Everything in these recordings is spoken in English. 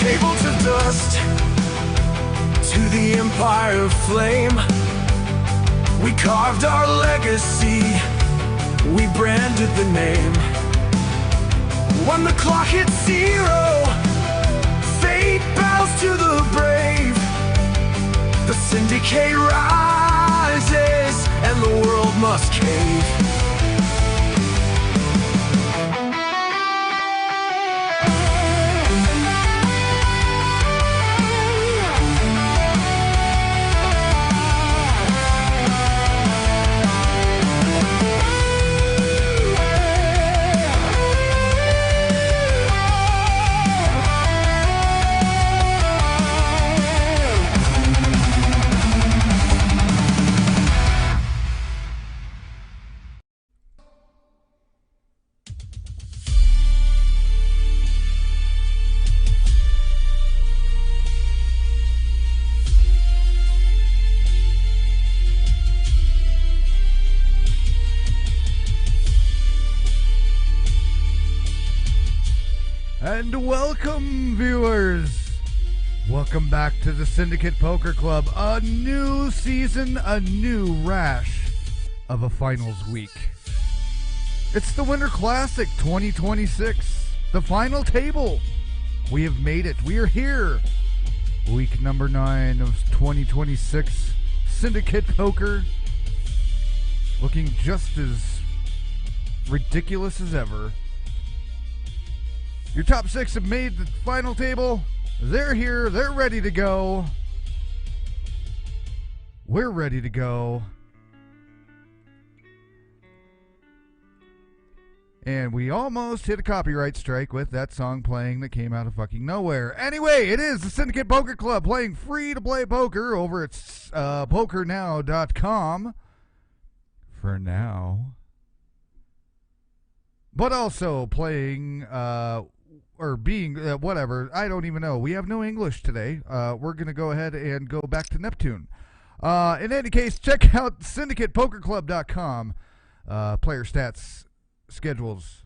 table to dust, to the empire flame. We carved our legacy, we branded the name. When the clock hits zero, fate bows to the brave. The Syndicate rises, and the world must cave. And welcome, viewers. Welcome back to the Syndicate Poker Club. A new season, a new rash of a finals week. It's the Winter Classic 2026, the final table. We have made it. We are here. Week number 9 of 2026 Syndicate Poker. Looking just as ridiculous as ever. Your top 6 have made the final table. They're here. They're ready to go. We're ready to go. And we almost hit a copyright strike with that song playing that came out of fucking nowhere. Anyway, it is the Syndicate Poker Club playing free-to-play poker over at PokerNow.com. For now. But also playing... or being, whatever, I don't even know. We have no English today. We're going to go ahead and go back to Neptune. In any case, check out syndicatepokerclub.com. Player stats, schedules,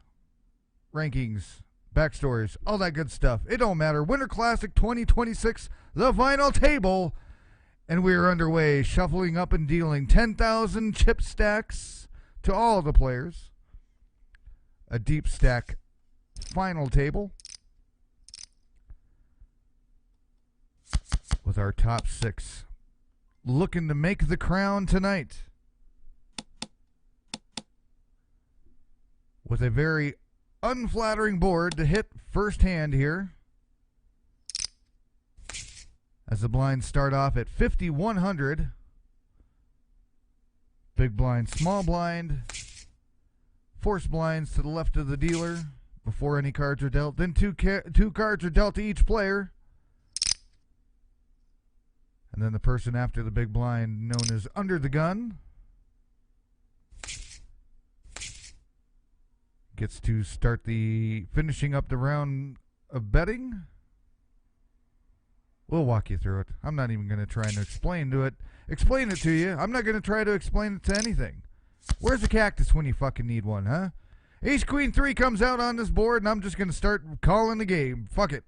rankings, backstories, all that good stuff. It don't matter. Winter Classic 2026, the final table. And we are underway, shuffling up and dealing 10,000 chip stacks to all the players. A deep stack final table with our top 6 looking to make the crown tonight with a very unflattering board to hit first hand here as the blinds start off at 5,100. Big blind, small blind, force blinds to the left of the dealer before any cards are dealt. Then two cards are dealt to each player. And then the person after the big blind, known as under the gun, gets to start the finishing up the round of betting. We'll walk you through it. I'm not even going to try and explain it to you. I'm not going to try to explain it to anything. Where's the cactus when you fucking need one, huh? Ace Queen 3 comes out on this board, and I'm just going to start calling the game. Fuck it.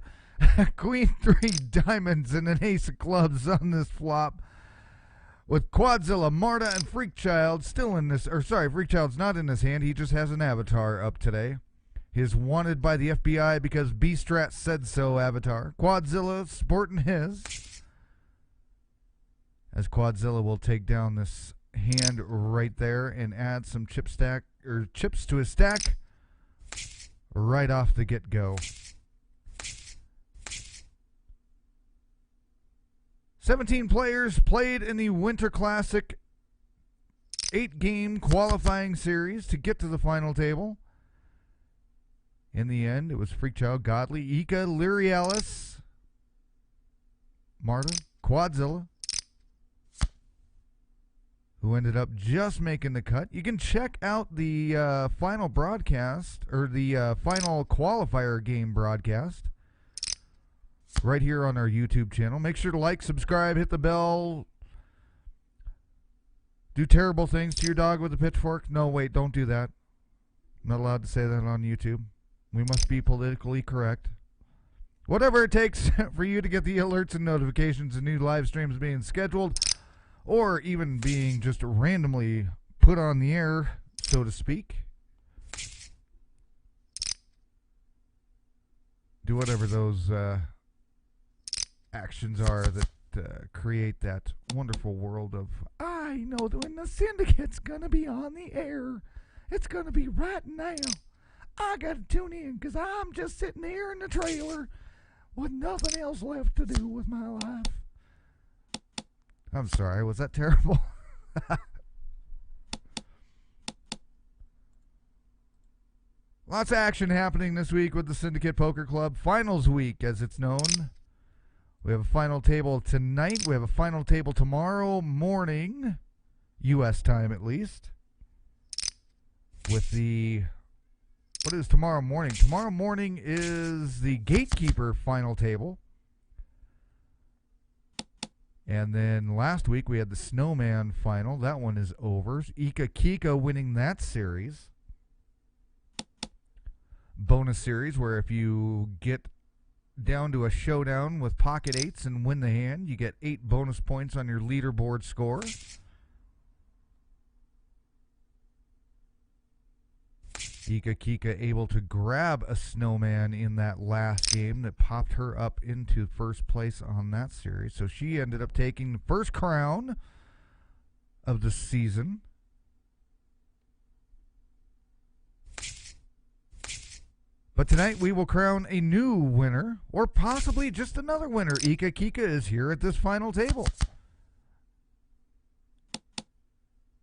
Queen 3 diamonds and an ace of clubs on this flop. With Quadzilla, Marta, and Freakchild still in this, or sorry, Freakchild's not in his hand. He just has an avatar up today. His wanted by the FBI because B-Strat said so avatar. Quadzilla sporting his. As Quadzilla will take down this hand right there and add some chips to his stack right off the get-go. 17 players played in the Winter Classic 8-game qualifying series to get to the final table. In the end, it was Freakchild, Godly, Ika, Lyrialis, Marta, Quadzilla, who ended up just making the cut. You can check out the final broadcast, or the final qualifier game broadcast, right here on our YouTube channel. Make sure to like, subscribe, hit the bell. Do terrible things to your dog with a pitchfork. No, wait, don't do that. I'm not allowed to say that on YouTube. We must be politically correct. Whatever it takes for you to get the alerts and notifications of new live streams being scheduled or even being just randomly put on the air, so to speak. Do whatever those actions are that create that wonderful world of, I know that when the Syndicate's going to be on the air, it's going to be right now. I got to tune in because I'm just sitting here in the trailer with nothing else left to do with my life. I'm sorry, was that terrible? Lots of action happening this week with the Syndicate Poker Club. Finals week, as it's known. We have a final table tonight. We have a final table tomorrow morning, U.S. time at least. With the... What is tomorrow morning? Tomorrow morning is the Gatekeeper final table. And then last week we had the Snowman final. That one is over. Ika Kika winning that series. Bonus series where if you get down to a showdown with pocket eights and win the hand, you get 8 bonus points on your leaderboard score. Ika Kika able to grab a Snowman in that last game that popped her up into first place on that series. So she ended up taking the first crown of the season. But tonight we will crown a new winner, or possibly just another winner. Ika Kika is here at this final table.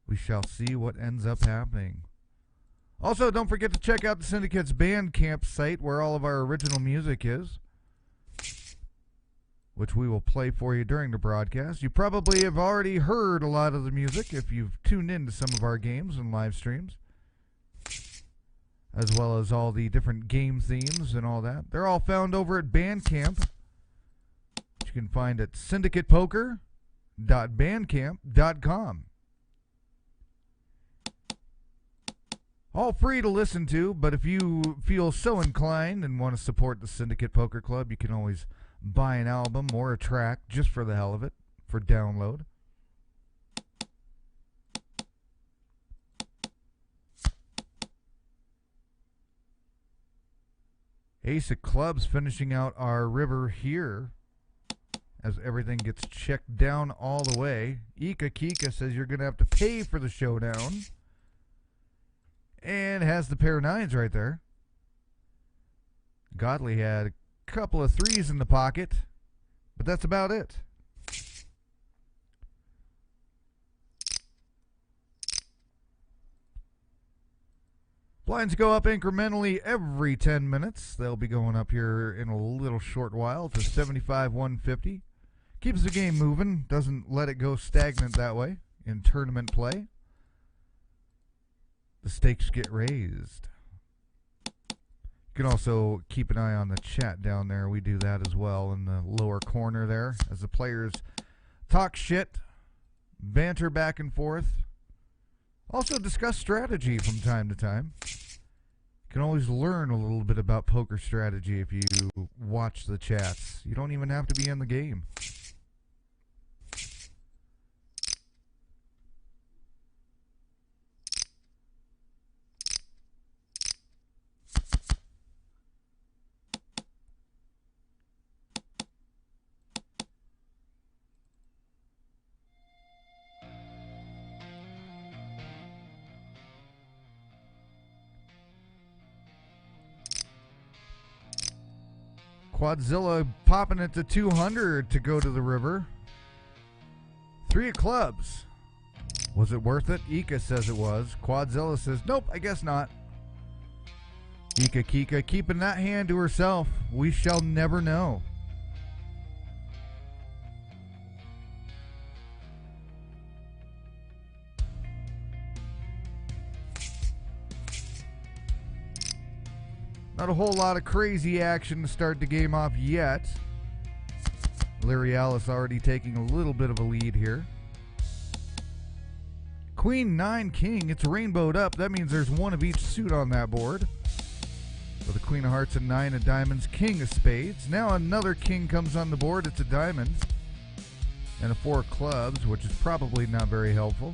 We shall see what ends up happening. Also, don't forget to check out the Syndicate's Bandcamp site where all of our original music is, which we will play for you during the broadcast. You probably have already heard a lot of the music if you've tuned into some of our games and live streams, as well as all the different game themes and all that. They're all found over at Bandcamp, which you can find at syndicatepoker.bandcamp.com. All free to listen to, but if you feel so inclined and want to support the Syndicate Poker Club, you can always buy an album or a track just for the hell of it, for download. Ace of Clubs finishing out our river here as everything gets checked down all the way. Ika Kika says you're going to have to pay for the showdown. And has the pair of 9s right there. Godley had a couple of 3s in the pocket, but that's about it. Blinds go up incrementally every 10 minutes. They'll be going up here in a little short while to 75, 150. Keeps the game moving, doesn't let it go stagnant that way in tournament play. The stakes get raised. You can also keep an eye on the chat down there. We do that as well in the lower corner there as the players talk shit, banter back and forth. Also discuss strategy from time to time. You can always learn a little bit about poker strategy if you watch the chats. You don't even have to be in the game. Quadzilla popping it to 200 to go to the river. 3 of clubs. Was it worth it? Ika says it was. Quadzilla says, nope, I guess not. Ika Kika keeping that hand to herself. We shall never know. Not a whole lot of crazy action to start the game off yet. Larry Alice already taking a little bit of a lead here. Queen 9 King. It's rainbowed up. That means there's one of each suit on that board. with a queen of hearts, a 9 of diamonds, king of spades. Now another king comes on the board. It's a diamond and a 4 of clubs, which is probably not very helpful.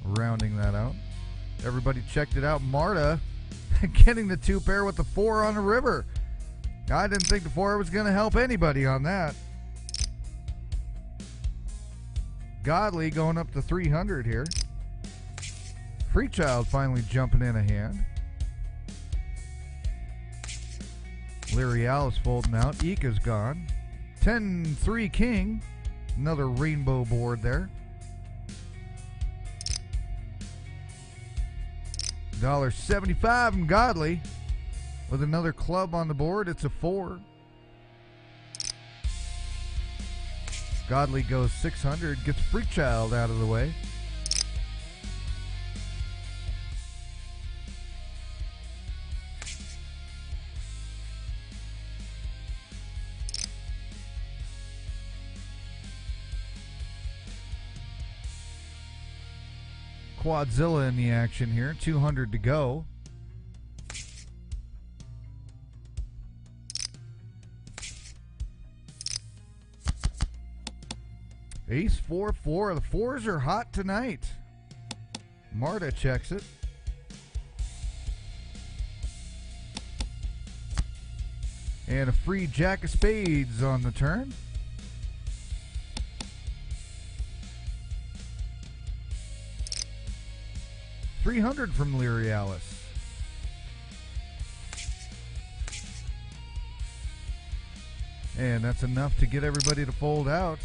Rounding that out. Everybody checked it out. Marta getting the 2 pair with the 4 on the river. I didn't think the 4 was going to help anybody on that. Godly going up to 300 here. Freechild finally jumping in a hand. Lyrialis folding out. Ika's gone. 10-3 king. Another rainbow board there. $1.75 and Godly with another club on the board. It's a 4. Godly goes 600, gets Freechild out of the way. Quadzilla in the action here, 200 to go. Ace 4-4. The 4s are hot tonight. Marta checks it. And a free jack of spades on the turn. $300 from Lyrialis. And that's enough to get everybody to fold out.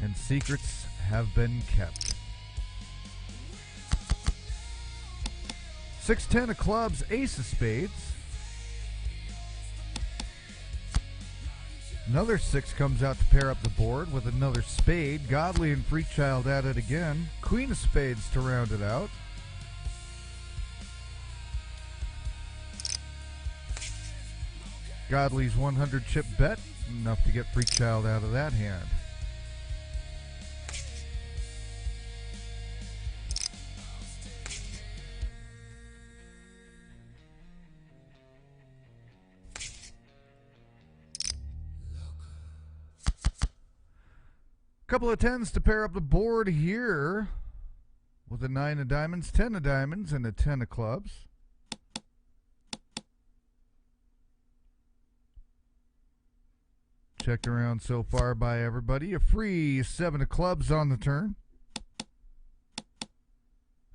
And secrets have been kept. 6-10 of clubs, ace of spades. Another 6 comes out to pair up the board with another spade. Godly and Freechild at it again. Queen of spades to round it out. Godly's 100 chip bet, enough to get Freechild out of that hand. Couple of 10s to pair up the board here with a 9 of diamonds, 10 of diamonds, and a 10 of clubs. Checked around so far by everybody. A free 7 of clubs on the turn.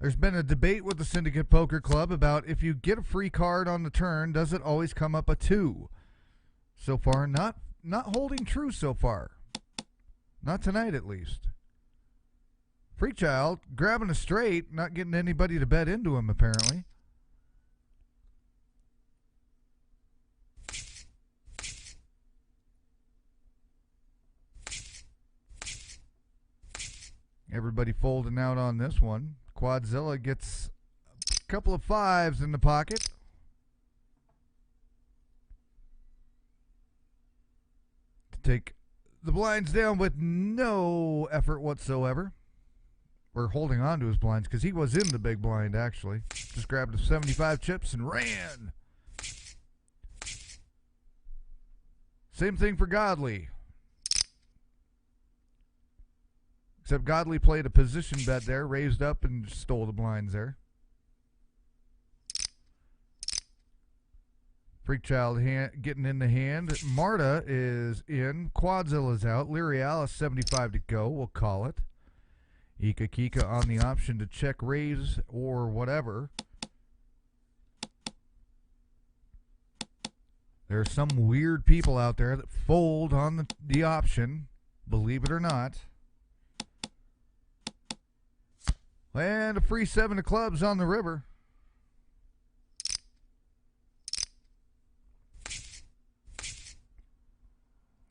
There's been a debate with the Syndicate Poker Club about if you get a free card on the turn, does it always come up a 2? So far, not holding true so far. Not tonight, at least. Freechild grabbing a straight, not getting anybody to bet into him, apparently. Everybody folding out on this one. Quadzilla gets a couple of 5s in the pocket. To take the blinds down with no effort whatsoever. We're holding on to his blinds because he was in the big blind, actually. Just grabbed the 75 chips and ran. Same thing for Godly. Except Godly played a position bet there, raised up and stole the blinds there. Freechild getting in the hand. Marta is in. Quadzilla's out. Lyrialis 75 to go. We'll call it. Ika Kika on the option to check raise or whatever. There are some weird people out there that fold on the option, believe it or not. And a free 7 of clubs on the river.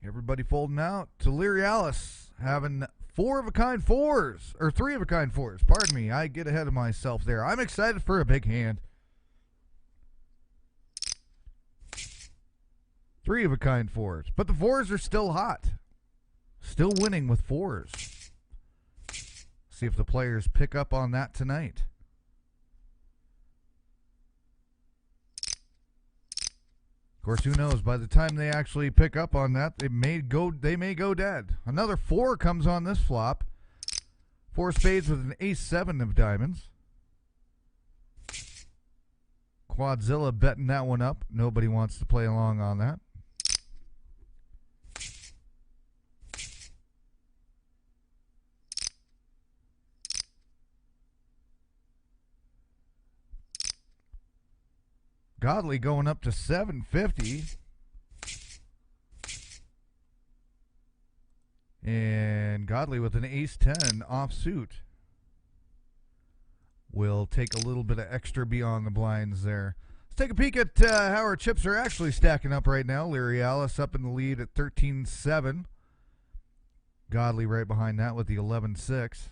Everybody folding out. To Lyrialis having 4 of a kind 4s, or 3 of a kind 4s. Pardon me, I get ahead of myself there. I'm excited for a big hand. 3 of a kind 4s, but the 4s are still hot. Still winning with 4s. See if the players pick up on that tonight. Of course, who knows? By the time they actually pick up on that, they may go dead. Another 4 comes on this flop. 4 spades with an ace-7 of diamonds. Quadzilla betting that one up. Nobody wants to play along on that. Godly going up to 750. And Godly with an ace-10 offsuit will take a little bit of extra beyond the blinds there. Let's take a peek at how our chips are actually stacking up right now. Larry Alice up in the lead at 13-7. Godly right behind that with the 11-6.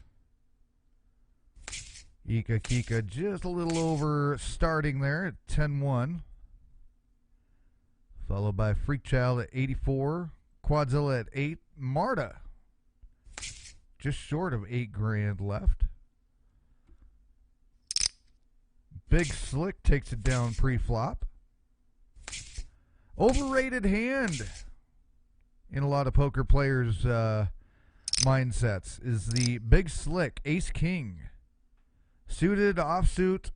Ika Kika just a little over starting there at 10-1. Followed by Freak Child at 84. Quadzilla at 8. Marta just short of 8 grand left. Big Slick takes it down pre-flop. Overrated hand in a lot of poker players' mindsets is the Big Slick Ace-King. Suited, offsuit,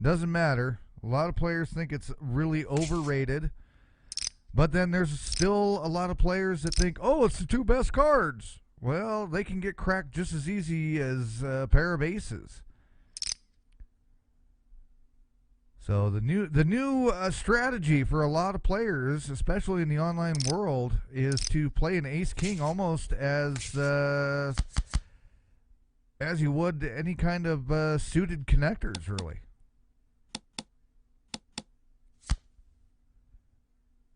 doesn't matter. A lot of players think it's really overrated. But then there's still a lot of players that think, oh, it's the 2 best cards. Well, they can get cracked just as easy as a pair of aces. So the new strategy for a lot of players, especially in the online world, is to play an ace-king almost as you would any kind of suited connectors, really.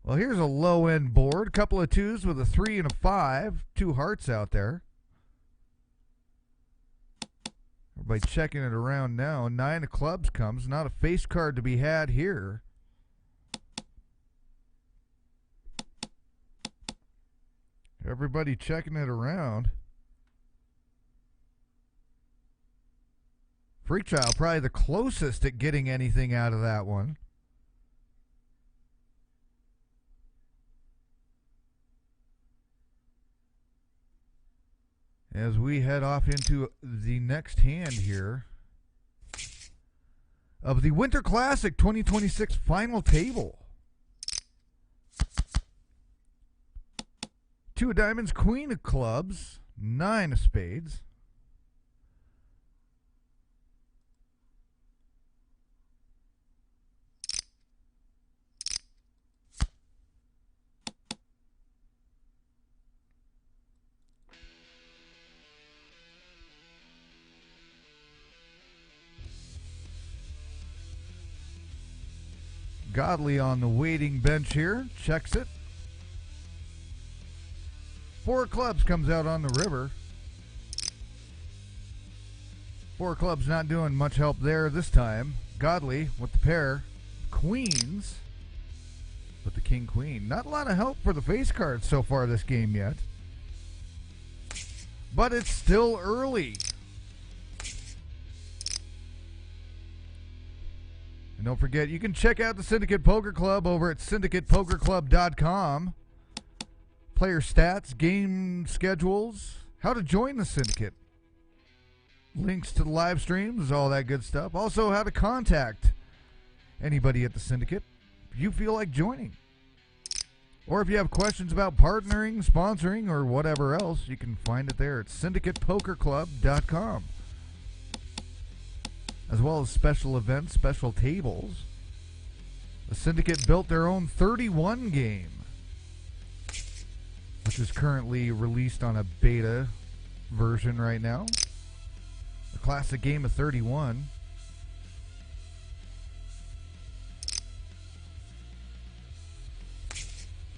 Well, here's a low-end board. Couple of 2s with a 3 and a 5. 2 hearts out there. Everybody checking it around now. 9 of clubs comes. Not a face card to be had here. Everybody checking it around. Freak Child probably the closest at getting anything out of that one. As we head off into the next hand here of the Winter Classic 2026 final table. 2 of diamonds, queen of clubs, 9 of spades. Godly on the waiting bench here. Checks it. 4 clubs comes out on the river. 4 clubs not doing much help there this time. Godly with the pair. Queens with the king queen. Not a lot of help for the face cards so far this game yet. But it's still early. And don't forget, you can check out the Syndicate Poker Club over at syndicatepokerclub.com. Player stats, game schedules, how to join the Syndicate. Links to the live streams, all that good stuff. Also, how to contact anybody at the Syndicate if you feel like joining. Or if you have questions about partnering, sponsoring, or whatever else, you can find it there at syndicatepokerclub.com. As well as special events, special tables. The Syndicate built their own 31 game, which is currently released on a beta version right now. A classic game of 31.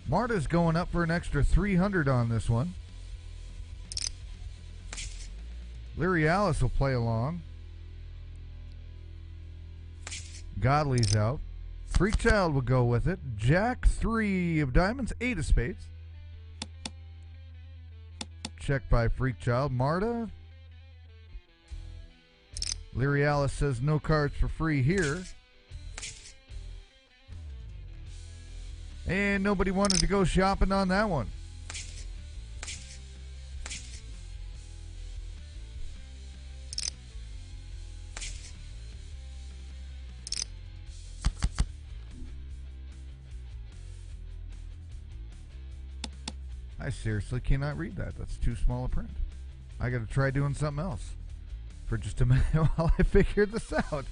Marta's going up for an extra 300 on this one. Larry Alice will play along. Godly's out. Freak Child will go with it. Jack 3 of diamonds, 8 of spades. Check by Freak Child. Marta. Larry Alice says no cards for free here. And nobody wanted to go shopping on that one. I seriously cannot read that. That's too small a print. I got to try doing something else for just a minute while I figure this out.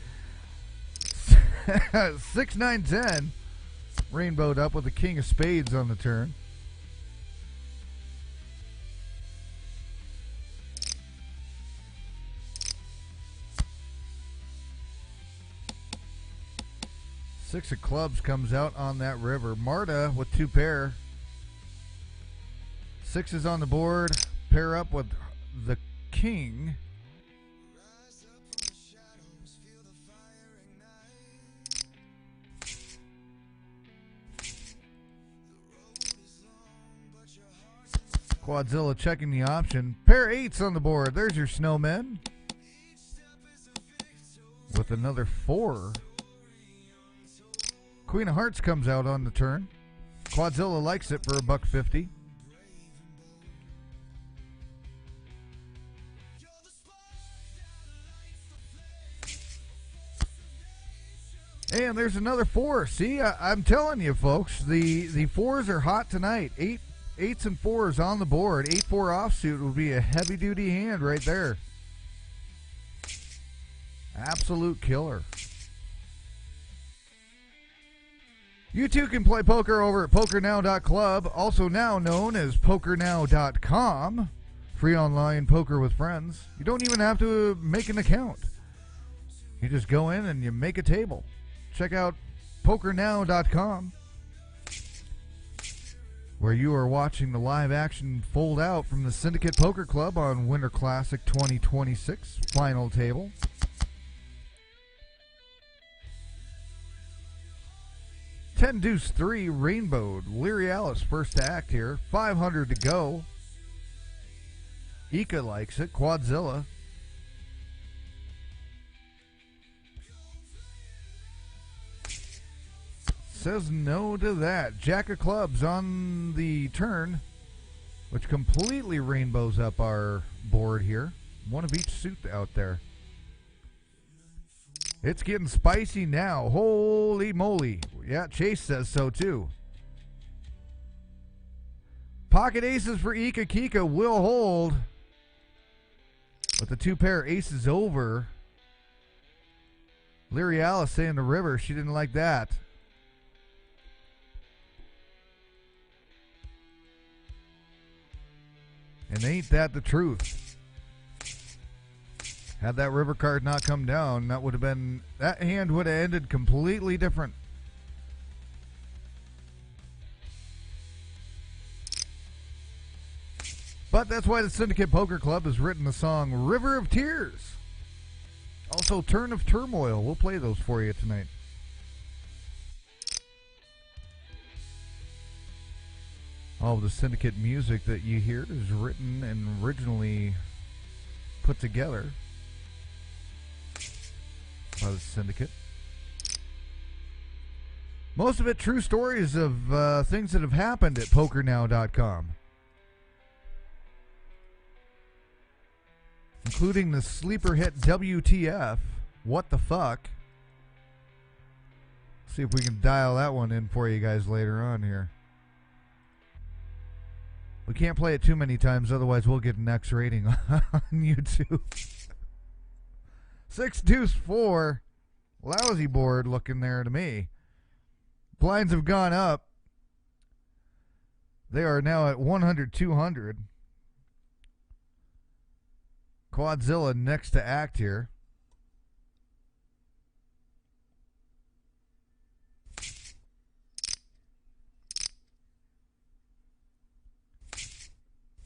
6, 9, 10. Rainbowed up with the king of spades on the turn. Six of clubs comes out on that river. Marta with 2 pair. 6 is on the board. Pair up with the king. Quadzilla checking the option. Pair 8s on the board. There's your snowmen. With another 4. Queen of Hearts comes out on the turn. Quadzilla likes it for $1.50. And there's another 4. See, I'm telling you, folks, the 4s are hot tonight. 8s and 4s on the board. 8-4 offsuit would be a heavy-duty hand right there. Absolute killer. You too can play poker over at PokerNow.club, also now known as PokerNow.com. Free online poker with friends. You don't even have to make an account. You just go in and you make a table. Check out PokerNow.com, where you are watching the live action fold out from the Syndicate Poker Club on Winter Classic 2026 final table. Ten deuce 3 rainbowed. Leary Alice first to act here. 500 to go. Ika likes it. Quadzilla. Says no to that. Jack of clubs on the turn, which completely rainbows up our board here. One of each suit out there. It's getting spicy now. Holy moly. Yeah, Chase says so too. Pocket aces for Ika Kika will hold. With the 2 pair aces over. Leary Alice saying the river. She didn't like that. And ain't that the truth? Had that river card not come down, that would have been, that hand would have ended completely different. But that's why the Syndicate Poker Club has written the song River of Tears. Also Turn of Turmoil. We'll play those for you tonight. All of the Syndicate music that you hear is written and originally put together by the Syndicate. Most of it true stories of things that have happened at PokerNow.com, including the sleeper hit WTF, What the Fuck. See if we can dial that one in for you guys later on here. We can't play it too many times, otherwise we'll get an X rating on YouTube. 6 deuce 4. Lousy board looking there to me. Blinds have gone up. They are now at 100, 200. Quadzilla next to act here.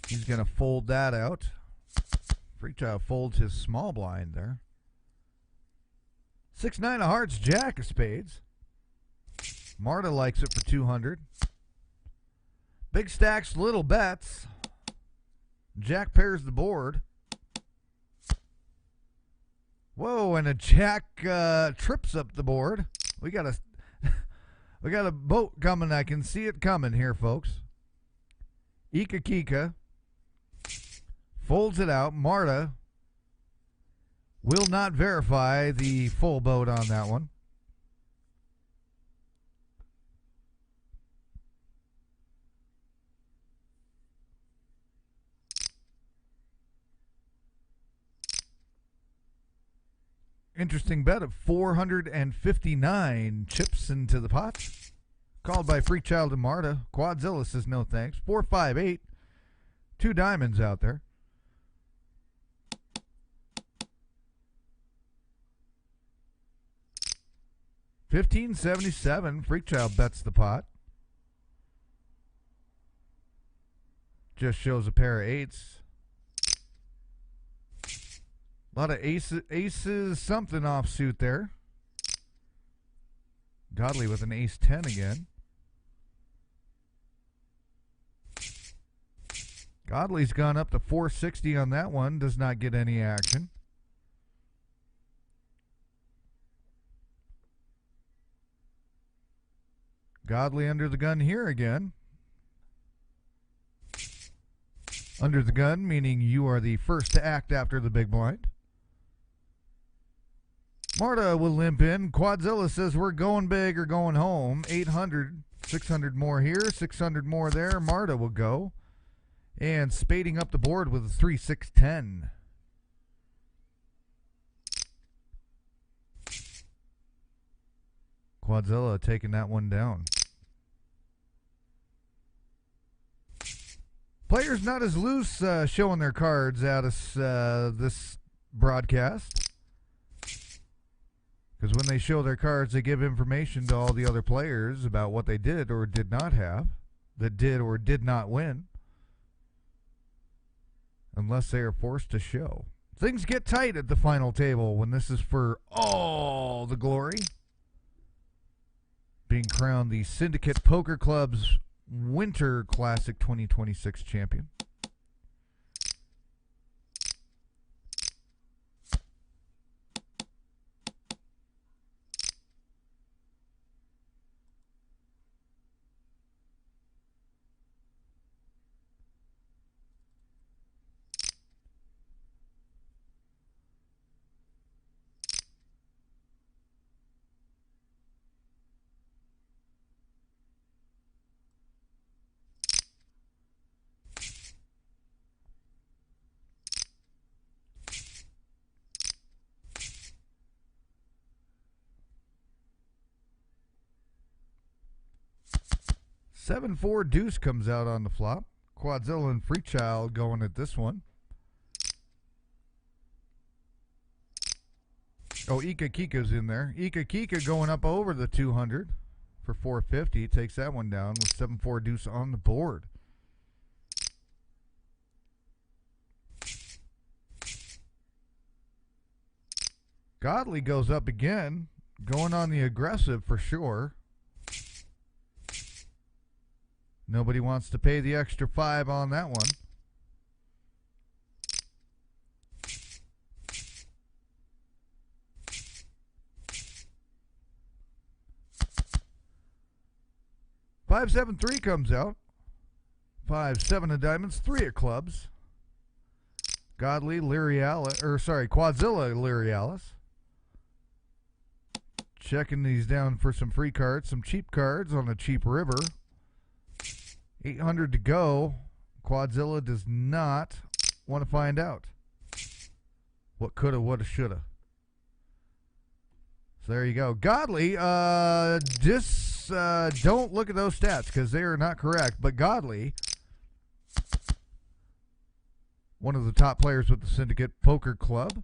He's going to fold that out. Freechild folds his small blind there. 6-9 of hearts, Jack of spades. Marta likes it for 200. Big stacks, little bets. Jack pairs the board. Whoa, and a Jack trips up the board. We got We got a boat coming. I can see it coming here, folks. Ika Kika folds it out. Marta will not verify the full boat on that one. Interesting bet of 459 chips into the pot. Called by Freak Child and Marta. Quadzilla says no thanks. 458. 2 diamonds out there. $15.77. Freak Child bets the pot. Just shows a pair of 8s. A lot of aces, something offsuit there. Godly with an ace 10 again. Godly's gone up to 460 on that one. Does not get any action. Godly under the gun here again. Under the gun, meaning you are the first to act after the big blind. Marta will limp in. Quadzilla says we're going big or going home. 800, 600 more here, 600 more there. Marta will go. And spading up the board with a 3, 6, 10. Quadzilla taking that one down. Players not as loose showing their cards at us this broadcast. Because when they show their cards, they give information to all the other players about what they did or did not have, that did or did not win, unless they are forced to show. Things get tight at the final table when this is for all the glory. Being crowned the Syndicate Poker Club's Winter Classic 2026 champion. Seven, 4 deuce comes out on the flop. Quadzilla and Freak Child going at this one. Oh, Ika Kika's in there. Ika Kika going up over the 200 for 450. Takes that one down with 7, 4 deuce on the board. Godly goes up again, going on the aggressive for sure. Nobody wants to pay the extra 5 on that one. Five, 7, 3 comes out. 5, 7 of diamonds, 3 of clubs. Godly, Lyrialis, or sorry, Quadzilla, Lyrialis. Checking these down for some free cards, some cheap cards on a cheap river. 800 to go. Quadzilla does not want to find out what coulda, woulda, shoulda. So there you go. Godly, just don't look at those stats because they are not correct. But Godly, one of the top players with the Syndicate Poker Club,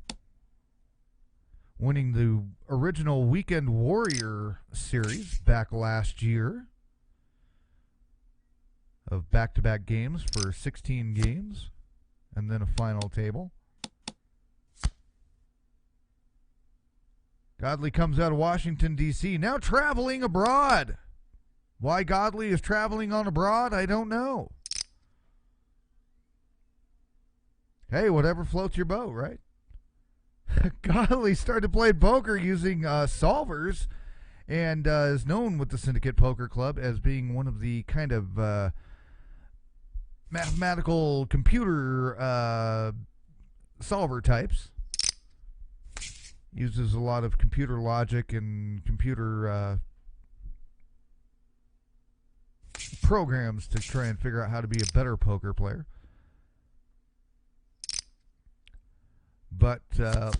winning the original Weekend Warrior series back last year. Of back-to-back games for 16 games and then a final table. Godly comes out of Washington, D.C., now traveling abroad. Why Godly is traveling on abroad, I don't know. Hey, whatever floats your boat, right? Godly started playing poker using solvers and is known with the Syndicate Poker Club as being one of the kind of mathematical computer solver types. Uses a lot of computer logic and computer programs to try and figure out how to be a better poker player. But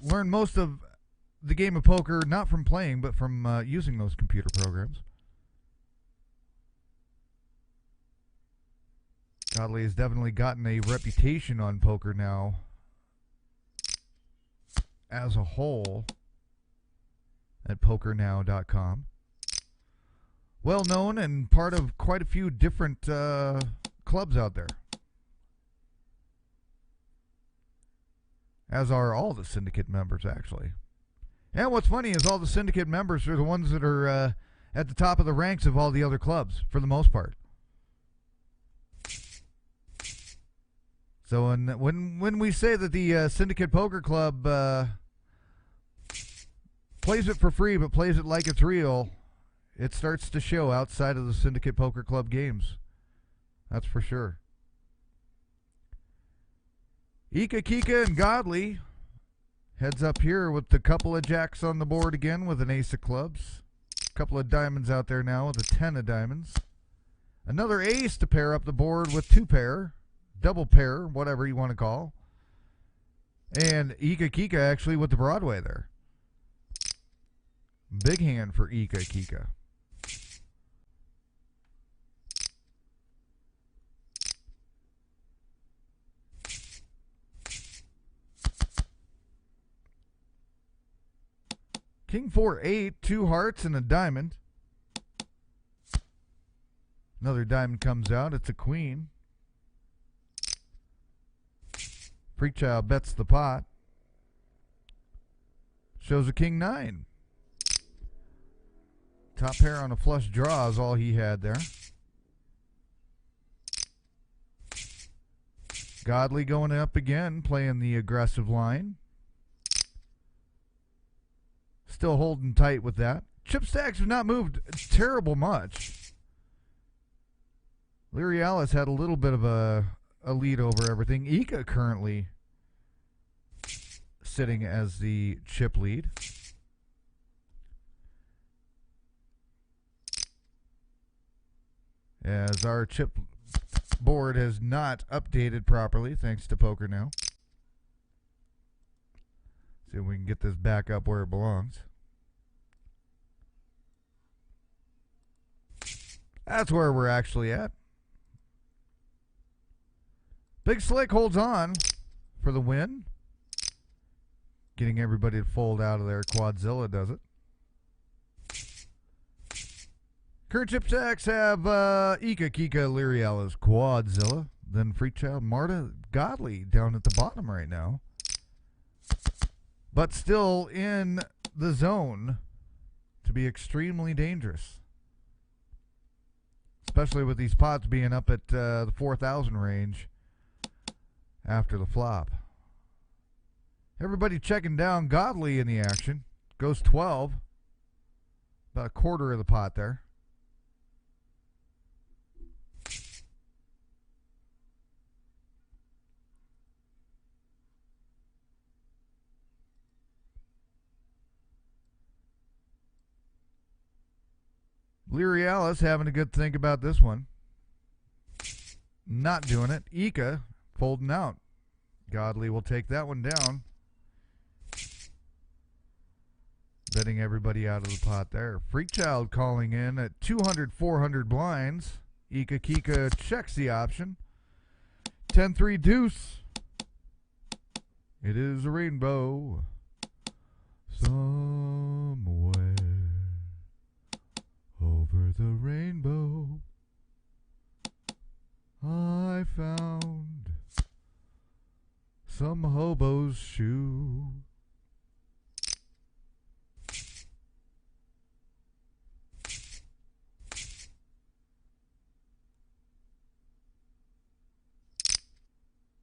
learn most of the game of poker not from playing, but from using those computer programs. Godley has definitely gotten a reputation on PokerNow as a whole at PokerNow.com. Well known and part of quite a few different clubs out there. As are all the Syndicate members, actually. And what's funny is all the Syndicate members are the ones that are at the top of the ranks of all the other clubs, for the most part. So when we say that the Syndicate Poker Club plays it for free but plays it like it's real, it starts to show outside of the Syndicate Poker Club games. That's for sure. Ika, Kika, and Godley heads up here with a couple of jacks on the board again with an ace of clubs. A couple of diamonds out there now with a 10 of diamonds. Another ace to pair up the board with two pair. Double pair, whatever you want to call. And Ika Kika actually with the Broadway there. Big hand for Ika Kika. King 4-8, two hearts and a diamond. Another diamond comes out. It's a queen. Freakchild bets the pot. Shows a king 9. Top pair on a flush draw is all he had there. Godley going up again, playing the aggressive line. Still holding tight with that. Chip stacks have not moved terrible much. Leary Alice had a little bit of a lead over everything. Ika currently sitting as the chip lead. As our chip board has not updated properly, thanks to PokerNow. See if we can get this back up where it belongs. That's where we're actually at. Big Slick holds on for the win. Getting everybody to fold out of there. Quadzilla does it. Current chip stacks have Ika, Kika, Lyrialis, Quadzilla. Then Freakchild, Marta, Godley down at the bottom right now. But still in the zone to be extremely dangerous. Especially with these pots being up at the 4,000 range after the flop. Everybody checking down Godley in the action. Goes 12. About a quarter of the pot there. Leary Alice having a good think about this one. Not doing it. Ika folding out. Godley will take that one down. Betting everybody out of the pot there. Freakchild calling in at 200, 400 blinds. Ika Kika checks the option. 10-3 deuce. It is a rainbow somewhere over the rainbow. I found some hobo's shoe.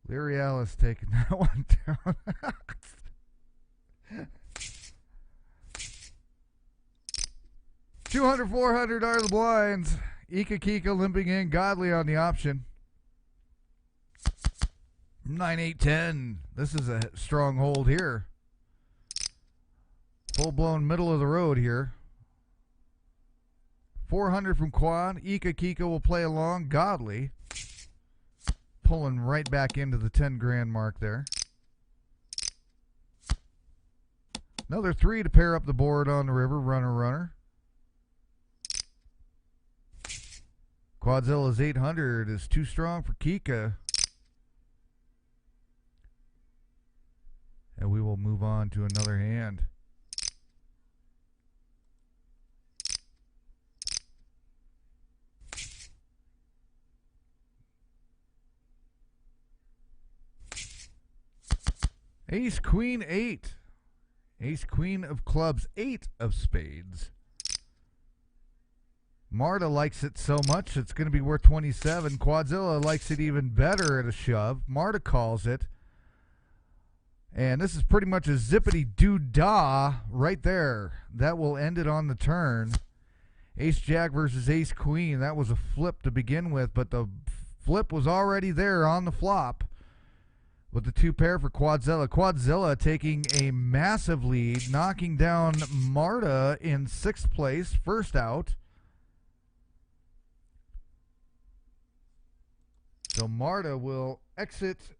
Leary Alice taking that one down. 200, 400 are the blinds. Ika Kika limping in, Godly on the option. 9, 8, 10. This is a strong hold here. Full-blown middle of the road here. 400 from quad. Ika Kika will play along. Godly pulling right back into the 10 grand mark there. Another 3 to pair up the board on the river. Runner, runner. Quadzilla's 800 is too strong for Kika. And we will move on to another hand. Ace, Queen, 8. Ace, Queen of clubs, 8 of spades. Marta likes it so much, it's going to be worth 27. Quadzilla likes it even better at a shove. Marta calls it. And this is pretty much a zippity-doo-dah right there. That will end it on the turn. Ace-Jack versus Ace-Queen. That was a flip to begin with, but the flip was already there on the flop. With the 2 pair for Quadzilla. Quadzilla taking a massive lead, knocking down Marta in 6th place, first out. So Marta will exit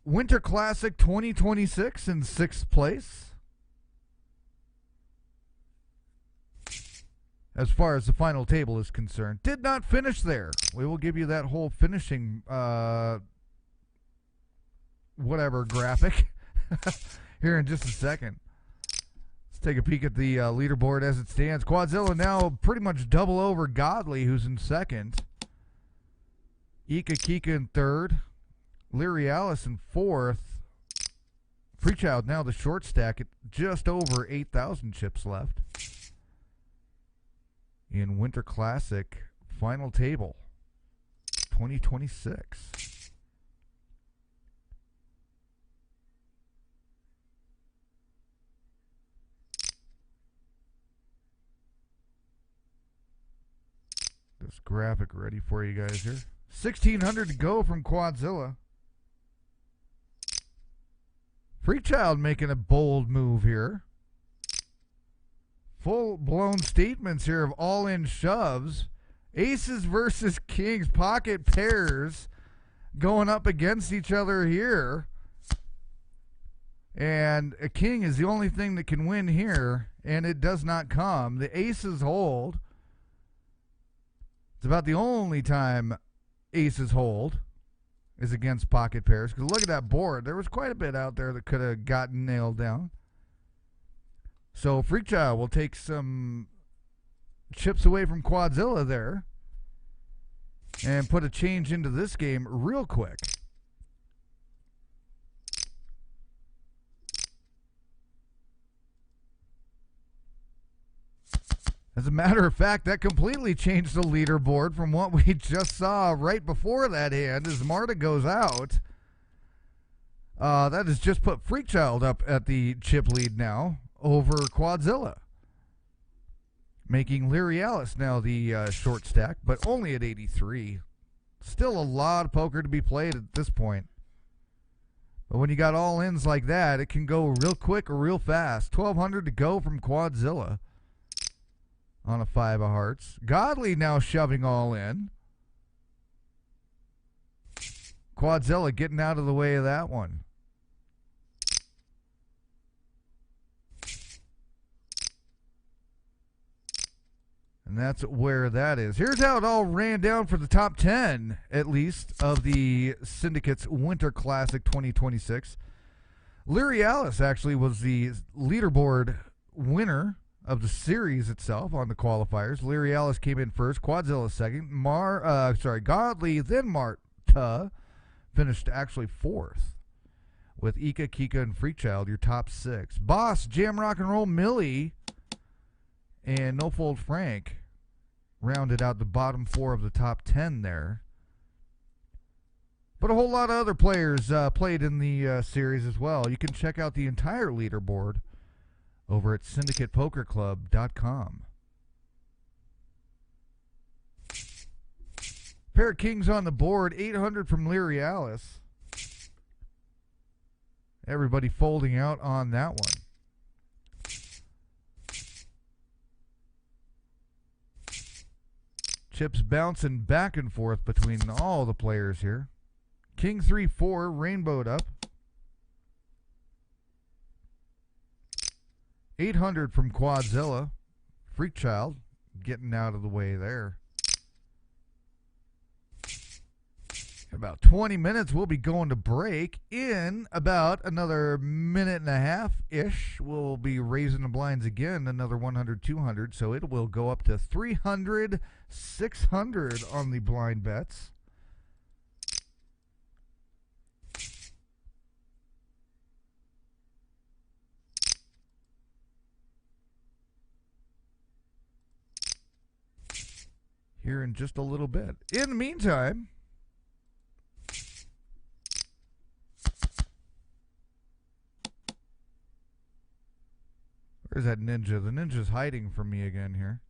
Winter Classic 2026 in 6th place. As far as the final table is concerned. Did not finish there. We will give you that whole finishing whatever graphic here in just a second. Let's take a peek at the leaderboard as it stands. Quadzilla now pretty much double over Godly, who's in 2nd. Ika Kika in 3rd. Leary Alice in 4th. Freechild now the short stack at just over 8,000 chips left. In Winter Classic final table 2026. This graphic ready for you guys here. 1,600 to go from Quadzilla. Freechild making a bold move here. Full-blown statements here of all-in shoves. Aces versus kings, pocket pairs going up against each other here. And a king is the only thing that can win here, and it does not come. The aces hold. It's about the only time aces hold is against pocket pairs. Because look at that board. There was quite a bit out there that could have gotten nailed down. So Freechild will take some chips away from Quadzilla there and put a change into this game real quick. As a matter of fact, that completely changed the leaderboard from what we just saw right before that hand as Marta goes out. That has just put Freechild up at the chip lead now over Quadzilla, making Leary Alice now the short stack, but only at 83. Still a lot of poker to be played at this point. But when you got all ins like that, it can go real quick or real fast. 1,200 to go from Quadzilla on a 5 of hearts. Godly now shoving all in. Quadzilla getting out of the way of that one. And that's where that is. Here's how it all ran down for the top 10, at least, of the Syndicate's Winter Classic 2026. Leary Alice actually was the leaderboard winner of the series itself on the qualifiers. Leary Alice came in first, Quadzilla second, Godly, then Marta finished actually 4th with Ika, Kika, and Freechild, your top 6. Boss, Jam Rock and Roll, Millie, and No Fold Frank rounded out the bottom 4 of the top 10 there. But a whole lot of other players played in the series as well. You can check out the entire leaderboard over at syndicatepokerclub.com. Pair of kings on the board. 800 from Lirialis. Everybody folding out on that one. Chips bouncing back and forth between all the players here. King 3-4, rainbowed up. 800 from Quadzilla. Freakchild getting out of the way there. In about 20 minutes, we'll be going to break. In about another minute and a half-ish, we'll be raising the blinds again, another 100, 200. So it will go up to 300, 600 on the blind bets. Here in just a little bit. In the meantime, where's that ninja? The ninja's hiding from me again here.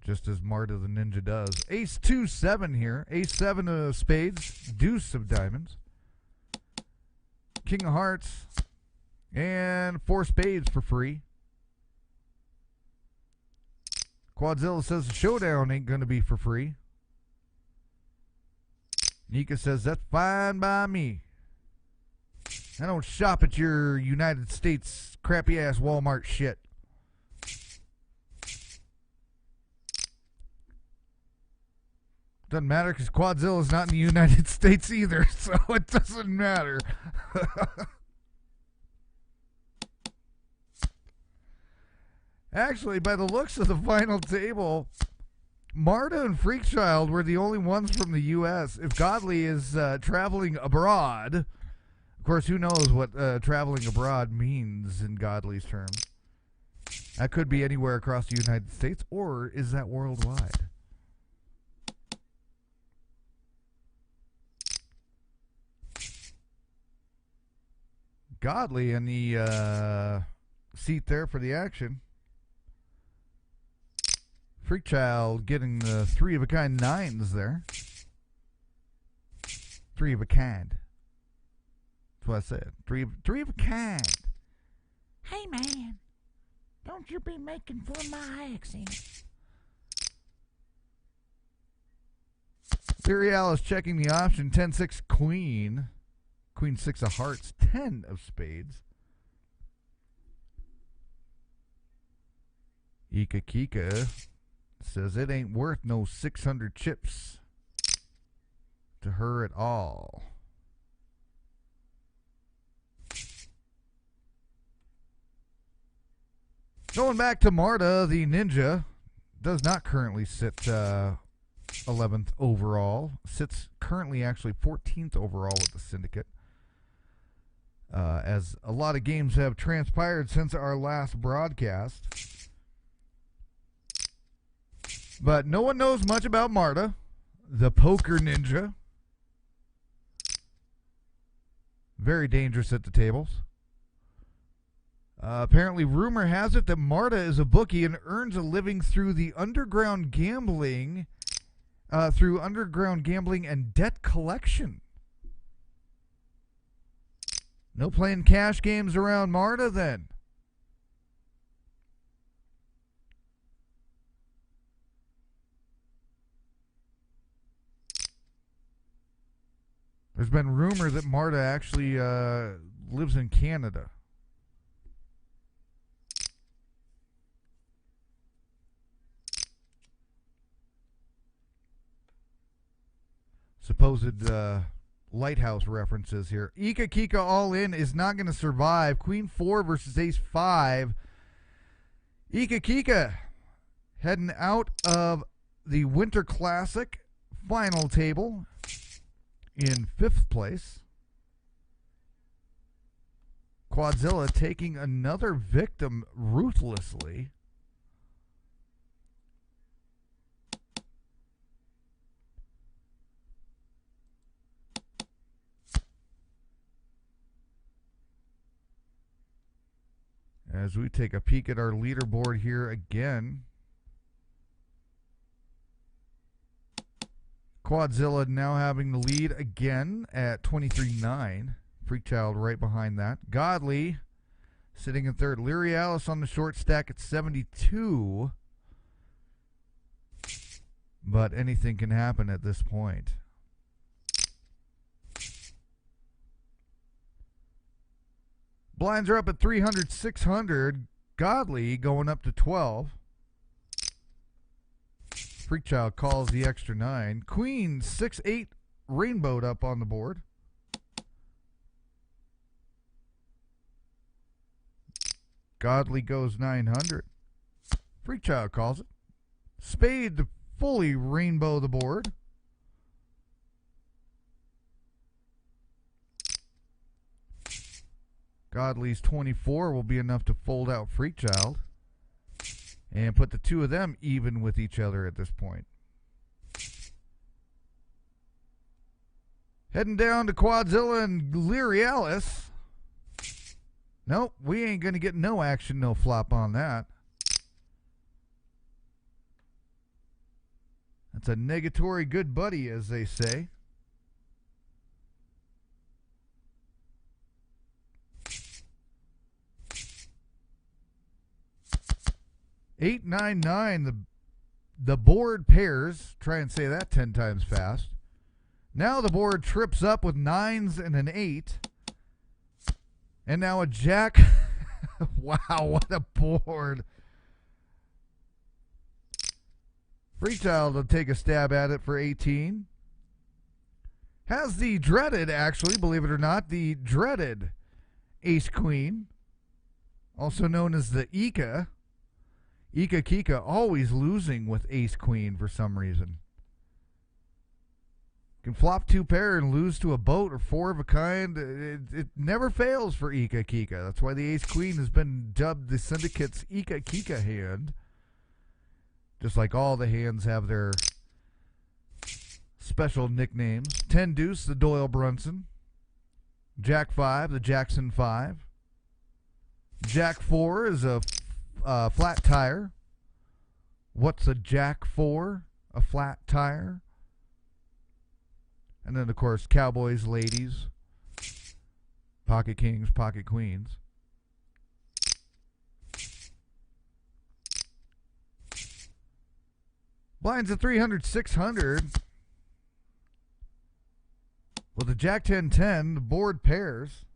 Just as Marta the ninja does. Ace 2-7 here. Ace 7 of spades. Deuce of diamonds. King of hearts. And 4 spades for free. Quadzilla says the showdown ain't going to be for free. Nika says that's fine by me. I don't shop at your United States crappy ass Walmart shit. Doesn't matter because Quadzilla's not in the United States either, so it doesn't matter. Actually, by the looks of the final table, Marta and Freakchild were the only ones from the U.S. If Godly is traveling abroad, of course, who knows what traveling abroad means in Godly's terms. That could be anywhere across the United States, or is that worldwide? Godly in the seat there for the action. Freakchild getting the 3-of-a-kind 9s there. 3-of-a-kind. That's what I said. Three of a kind. Hey, man. Don't you be making fun of my accent. Serial is checking the option. 10-6 queen. Queen 6 of hearts. 10 of spades. Ika Kika says it ain't worth no 600 chips to her at all. Going back to Marta, the ninja does not currently sit 11th overall. Sits currently actually 14th overall with the Syndicate. As a lot of games have transpired since our last broadcast. But no one knows much about Marta, the poker ninja. Very dangerous at the tables. Apparently, rumor has it that Marta is a bookie and earns a living through the underground gambling, and debt collection. No playing cash games around Marta, then. There's been rumor that Marta actually lives in Canada. Supposed lighthouse references here. Ika Kika all in is not going to survive. Queen 4 versus Ace 5. Ika Kika heading out of the Winter Classic final table in 5th place. Quadzilla taking another victim ruthlessly. As we take a peek at our leaderboard here again. Quadzilla now having the lead again at 23-9. Freakchild right behind that. Godly sitting in third. Leary Alice on the short stack at 72. But anything can happen at this point. Blinds are up at 300, 600. Godly going up to 12. Freakchild calls the extra 9. Queen 6-8 rainbowed up on the board. Godly goes 900. Freakchild calls it. Spade to fully rainbow the board. Godly's 24 will be enough to fold out Freakchild and put the two of them even with each other at this point. Heading down to Quadzilla and Leary Alice. Nope, we ain't going to get no action, no flop on that. That's a negatory good buddy, as they say. Eight, 9, 9. The board pairs. Try and say that 10 times fast. Now the board trips up with 9s and an 8. And now a jack. Wow, what a board. Freakchild will take a stab at it for 18. Has the dreaded, actually, believe it or not, the dreaded ace-queen, also known as the Ika. Ika Kika always losing with ace-queen for some reason. Can flop 2 pair and lose to a boat or 4 of a kind. It never fails for Ika Kika. That's why the ace-queen has been dubbed the Syndicate's Ika Kika hand. Just like all the hands have their special nicknames. 10 deuce, the Doyle Brunson. Jack 5, the Jackson 5. Jack 4 is a flat tire. What's a Jack 4? A flat tire. And then, of course, Cowboys, ladies, pocket kings, pocket queens. Blinds at 300, 600. With the Jack 10, 10, the board pairs.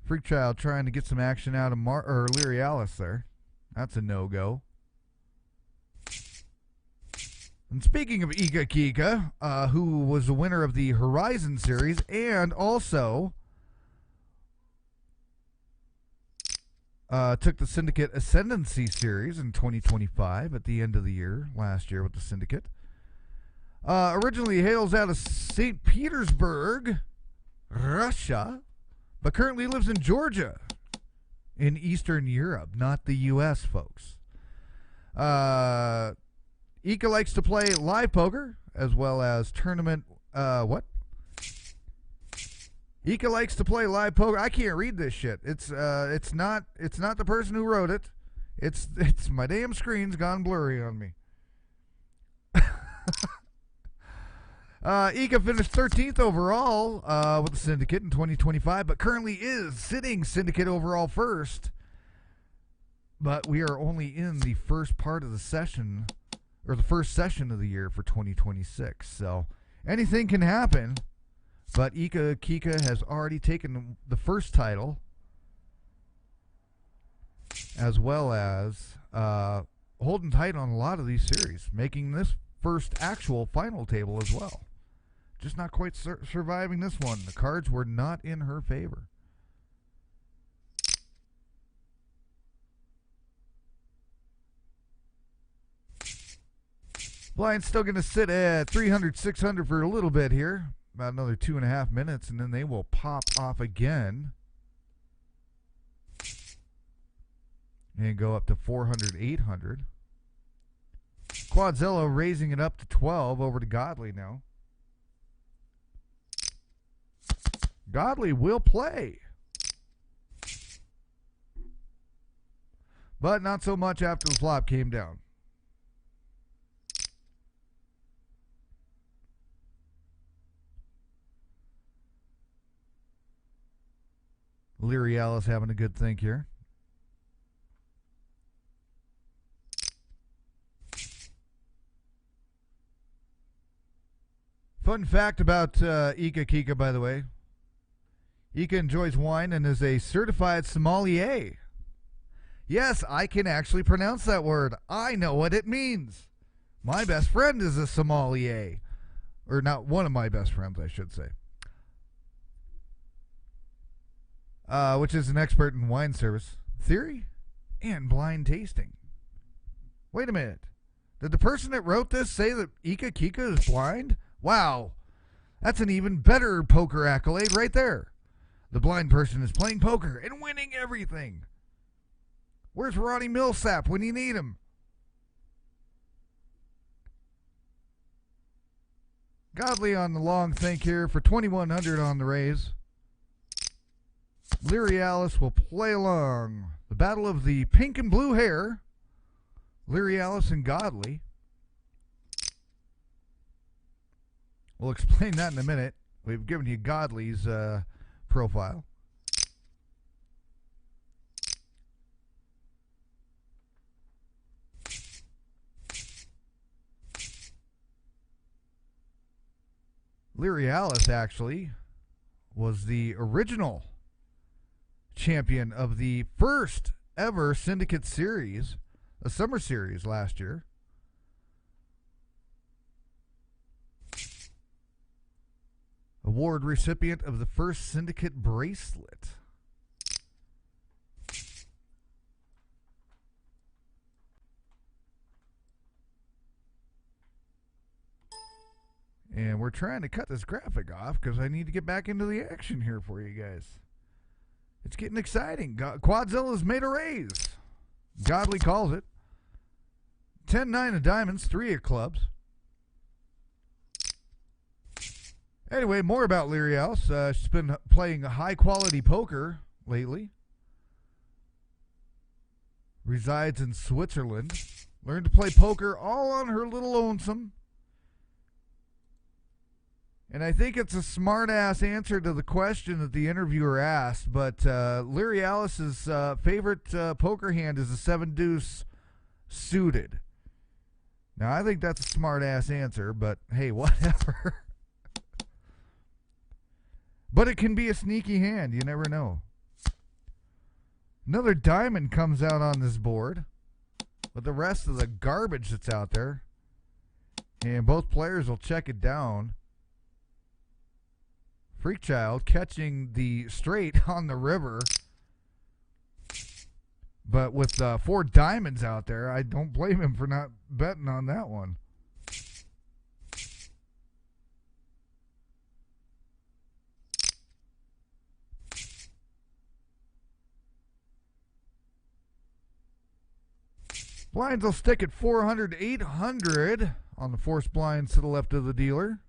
Freakchild trying to get some action out of Leary Alice there. That's a no-go. And speaking of Ika Kika, who was the winner of the Horizon Series and also took the Syndicate Ascendancy Series in 2025 at the end of the year, last year with the Syndicate. Originally hails out of St. Petersburg, Russia, but currently lives in Georgia in Eastern Europe, not the U.S., folks. Ika likes to play live poker as well as tournament. Ika likes to play live poker. I can't read this shit. It's not the person who wrote it. It's my damn screen's gone blurry on me. Ika finished 13th overall with the Syndicate in 2025, but currently is sitting Syndicate overall first. But we are only in the first part of the session, or the first session of the year for 2026. So anything can happen, but Ika Kika has already taken the first title, as well as holding tight on a lot of these series, making this first actual final table as well. Just not quite surviving this one. The cards were not in her favor. Blind's still going to sit at 300, 600 for a little bit here. About another 2.5 minutes, and then they will pop off again. And go up to 400, 800. Quadzilla raising it up to 12 over to Godly now. Godly will play. But not so much after the flop came down. Leary Alice having a good think here. Fun fact about Ika Kika, by the way. Ika enjoys wine and is a certified sommelier. Yes, I can actually pronounce that word. I know what it means. My best friend is a sommelier. Or not one of my best friends, I should say. Which is an expert in wine service, theory, and blind tasting. Wait a minute. Did the person that wrote this say that Ika Kika is blind? Wow. That's an even better poker accolade right there. The blind person is playing poker and winning everything. Where's Ronnie Millsap when you need him? Godly on the long think here for 2,100 on the raise. Leary Alice will play along. The battle of the pink and blue hair. Leary Alice and Godly. We'll explain that in a minute. We've given you Godly's profile. Leary Alice actually was the original champion of the first ever Syndicate series, a summer series last year. Award recipient of the first Syndicate bracelet. And we're trying to cut this graphic off because I need to get back into the action here for you guys. It's getting exciting. Quadzilla's made a raise. Godly calls it. 10-9 of diamonds, 3 of clubs. Anyway, more about Leary Alice. She's been playing high-quality poker lately. Resides in Switzerland. Learned to play poker all on her little lonesome. And I think it's a smart-ass answer to the question that the interviewer asked, but Leary Alice's favorite poker hand is a 7-deuce suited. Now, I think that's a smart-ass answer, but hey, whatever. But it can be a sneaky hand. You never know. Another diamond comes out on this board with the rest of the garbage that's out there. And both players will check it down. Freakchild catching the straight on the river. But with 4 diamonds out there, I don't blame him for not betting on that one. Blinds will stick at 400, 800 on the forced blinds to the left of the dealer.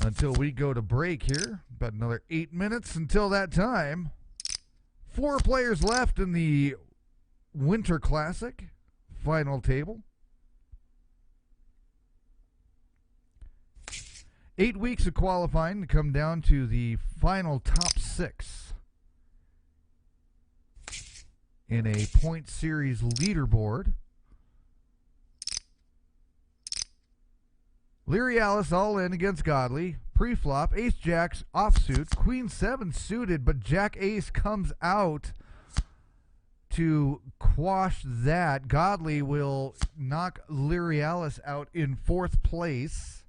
Until we go to break here. About another 8 minutes until that time. 4 players left in the Winter Classic final table. 8 weeks of qualifying to come down to the final top 6 in a point series leaderboard. Leary Alice all in against Godly. Pre-flop, ace-jacks offsuit, queen-7 suited, but jack-ace comes out to quash that. Godly will knock Leary Alice out in 4th place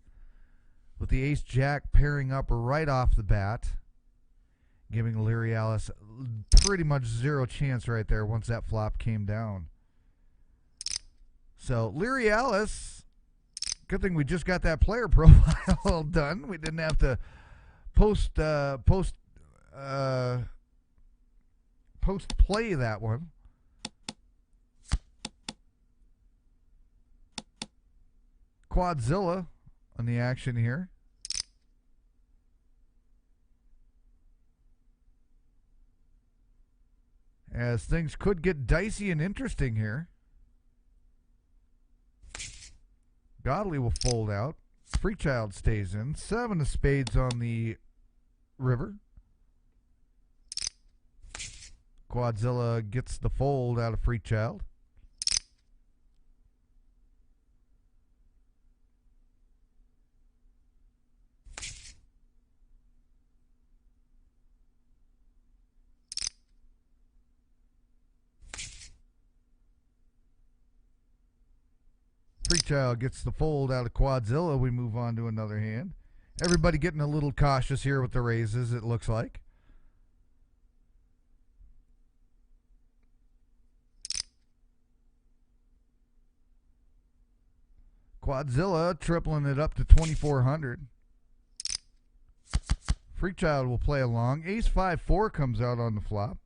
with the ace-jack pairing up right off the bat, giving Leary Alice pretty much 0 chance right there once that flop came down. So Leary Alice... Good thing we just got that player profile done. We didn't have to post play that one. Quadzilla on the action here. As things could get dicey and interesting here. Godly will fold out. Freakchild stays in. 7 of spades on the river. Quadzilla gets the fold out of Freechild. Freechild gets the fold out of Quadzilla. We move on to another hand. Everybody getting a little cautious here with the raises, it looks like. Quadzilla tripling it up to 2,400. Freechild will play along. Ace 5-4 comes out on the flop.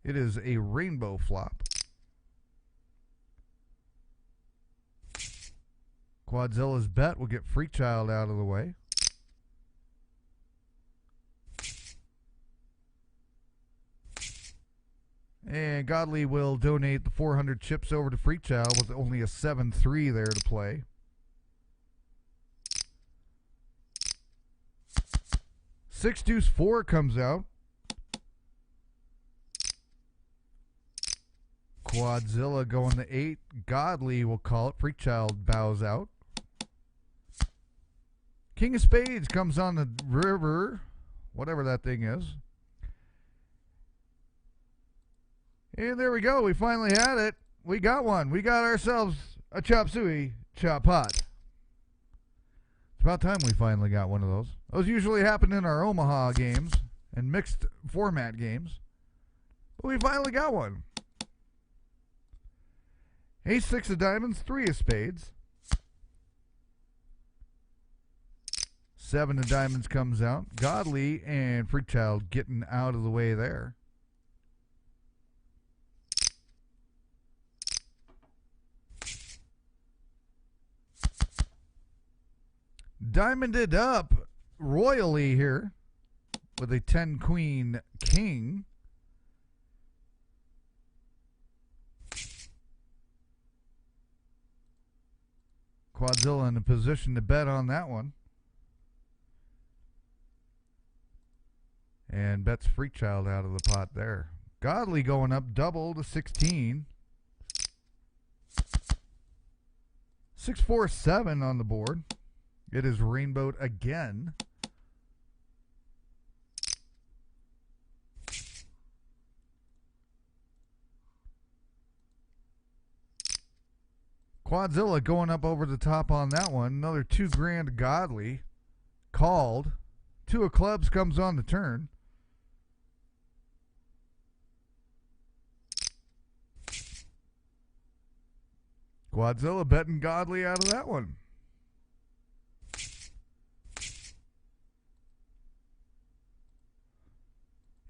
It is a rainbow flop. Quadzilla's bet will get Freechild out of the way. And Godly will donate the 400 chips over to Freechild with only a 7-3 there to play. Six deuce 4 comes out. Quadzilla going to 8. Godly will call it. Freechild bows out. King of Spades comes on the river, whatever that thing is. And there we go. We finally had it. We got one. We got ourselves a chop suey chop pot. It's about time we finally got one of those. Those usually happen in our Omaha games and mixed format games. But we finally got one. Ace 6 of diamonds, 3 of spades. 7 of diamonds comes out. Godly and Freechild getting out of the way there. Diamonded up royally here with a 10 queen king. Quadzilla in a position to bet on that one. And bets Freechild out of the pot there. Godly going up double to 16. 6-4-7 on the board. It is rainbowed again. Quadzilla going up over the top on that one. Another 2 grand Godly. Called. 2 of clubs comes on the turn. Quadzilla betting Godly out of that one.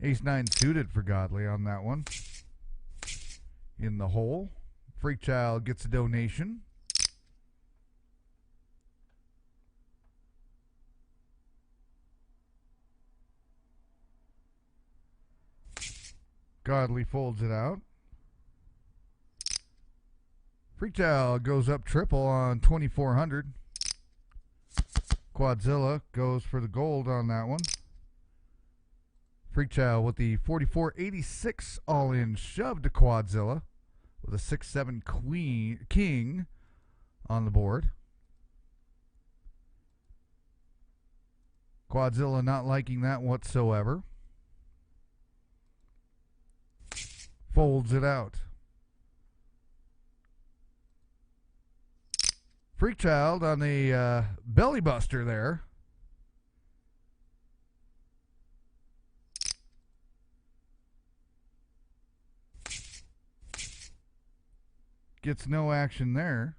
Ace 9 suited for Godly on that one. In the hole. Freechild gets a donation. Godly folds it out. Freechild goes up triple on 2,400. Quadzilla goes for the gold on that one. Freechild with the 44.86 all-in shove to Quadzilla with a 6-7 queen king on the board. Quadzilla not liking that whatsoever. Folds it out. Freechild on the belly buster there. Gets no action there.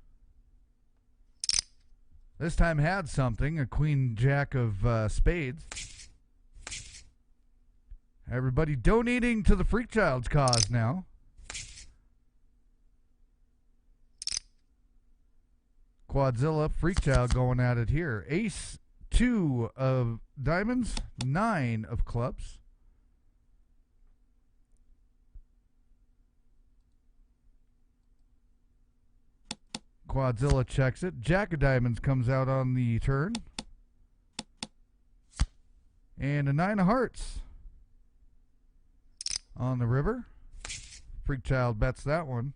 This time had something, a queen jack of spades. Everybody donating to the Freechild's cause now. Quadzilla, Freechild going at it here. Ace 2 of diamonds, 9 of clubs. Quadzilla checks it. Jack of diamonds comes out on the turn. And a 9 of hearts on the river. Freakchild bets that one.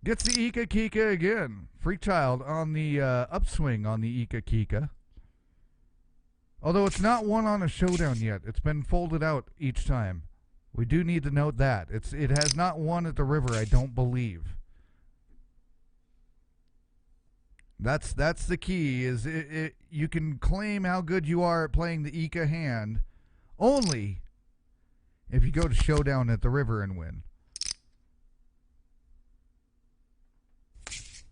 Gets the Ika Kika again. Freakchild on the upswing on the Ika Kika. Although it's not won on a showdown yet. It's been folded out each time. We do need to note that. It has not won at the river, I don't believe. That's the key, is you can claim how good you are at playing the Ika hand only if you go to showdown at the river and win.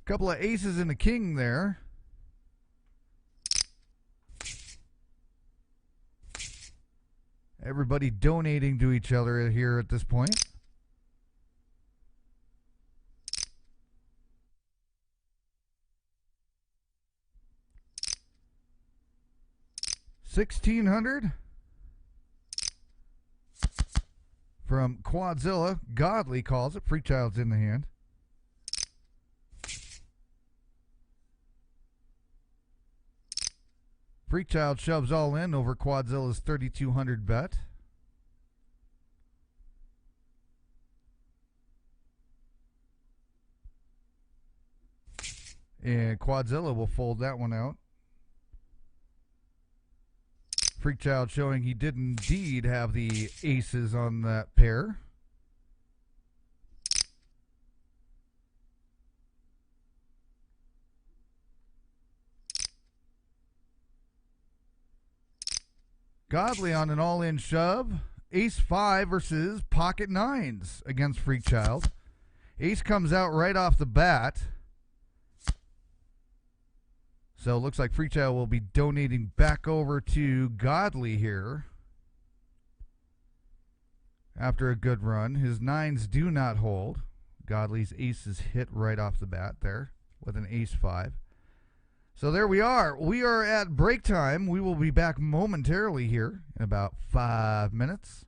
Couple of aces and a king there. Everybody donating to each other here at this point. $1,600 from Quadzilla. Godly calls it. Freakchild's in the hand. Freakchild shoves all in over Quadzilla's 3,200 bet. And Quadzilla will fold that one out. Freakchild showing he did indeed have the aces on that pair. Godly on an all-in shove. Ace-5 versus pocket nines against Freakchild. Ace comes out right off the bat. So it looks like Freakchild will be donating back over to Godly here. After a good run. His nines do not hold. Godly's aces hit right off the bat there with an ace-5. So there we are. We are at break time. We will be back momentarily here in about 5 minutes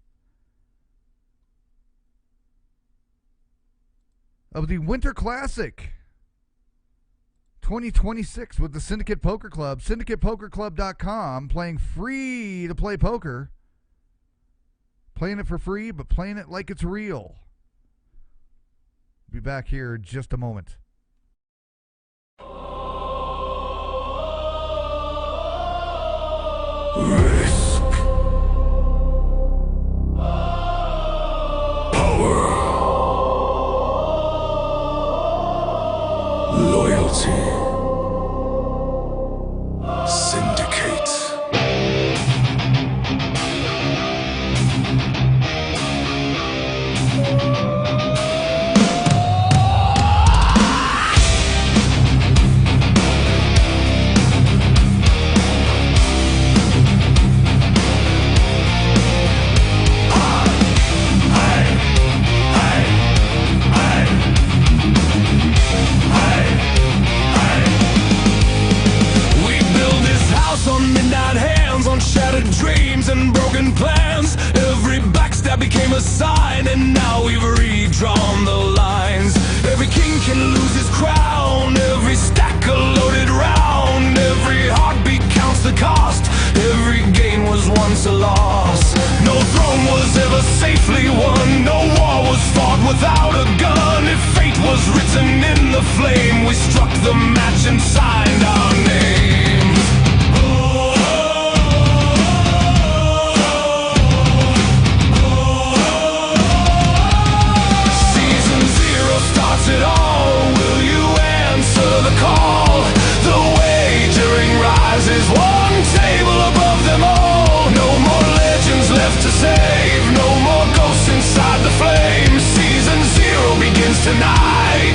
of the Winter Classic 2026 with the Syndicate Poker Club. SyndicatePokerClub.com, playing free to play poker. Playing it for free, but playing it like it's real. Be back here in just a moment. Risk. Power. Loyalty. Syndicate. Shattered dreams and broken plans. Every backstab became a sign, and now we've redrawn the lines. Every king can lose his crown, every stack a loaded round. Every heartbeat counts the cost, every gain was once a loss. No throne was ever safely won, no war was fought without a gun. If fate was written in the flame, we struck the match and signed our names. Starts it all. Will you answer the call? The wagering rises, one table above them all. No more legends left to save, no more ghosts inside the flames. Season 0 begins tonight.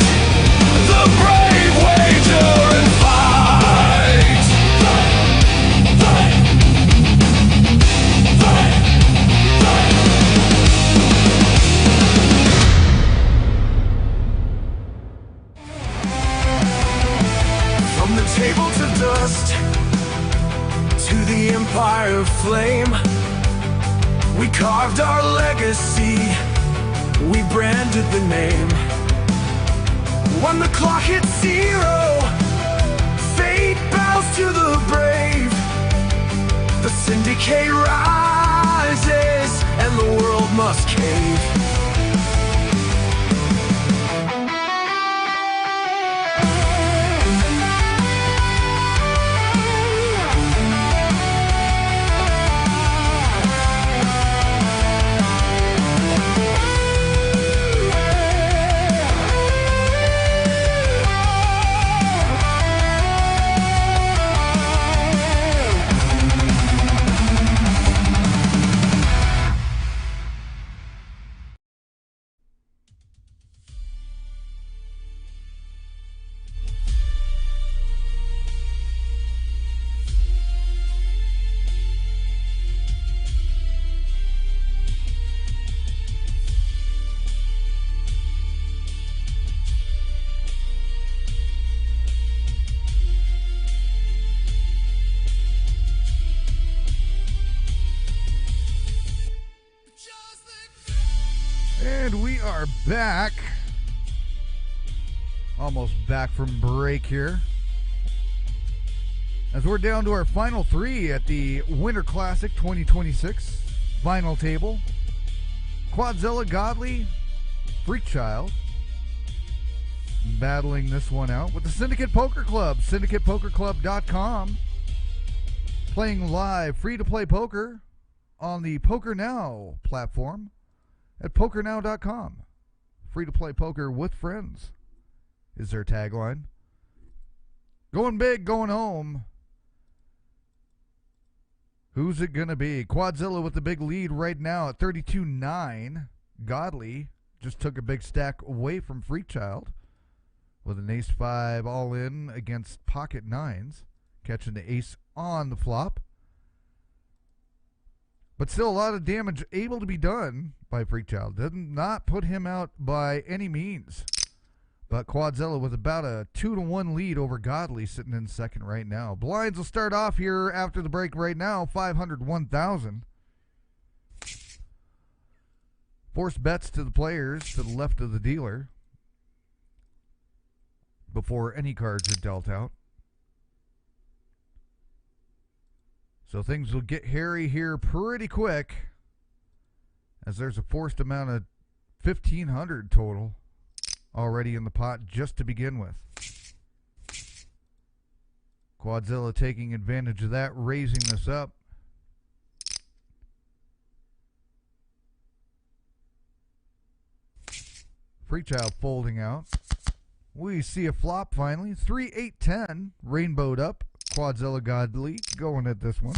The brave wager and fight. Table to dust, to the empire flame. We carved our legacy, we branded the name. When the clock hits 0, fate bows to the brave. The syndicate rises, and and the world must cave. And we are back. Almost back from break here. As we're down to our final three at the Winter Classic 2026 final table. Quadzilla, Godly, Freakchild battling this one out with the Syndicate Poker Club. SyndicatePokerClub.com. Playing live free-to-play poker on the PokerNow platform at PokerNow.com. Free-to-play poker with friends is their tagline. Going big, going home. Who's it going to be? Quadzilla with the big lead right now at 32-9. Godly just took a big stack away from Freakchild with an ace-5 all-in against pocket nines, catching the ace on the flop. But still a lot of damage able to be done by Freakchild. Did not put him out by any means. But Quadzilla with about a 2-1 lead over Godly sitting in second right now. Blinds will start off here after the break right now, 501,000. Forced bets to the players to the left of the dealer before any cards are dealt out. So things will get hairy here pretty quick, as there's a forced amount of 1,500 total already in the pot just to begin with. Quadzilla taking advantage of that, raising this up. Freakchild folding out. We see a flop finally. 3-8-10, rainbowed up. Quadzilla, Godly going at this one.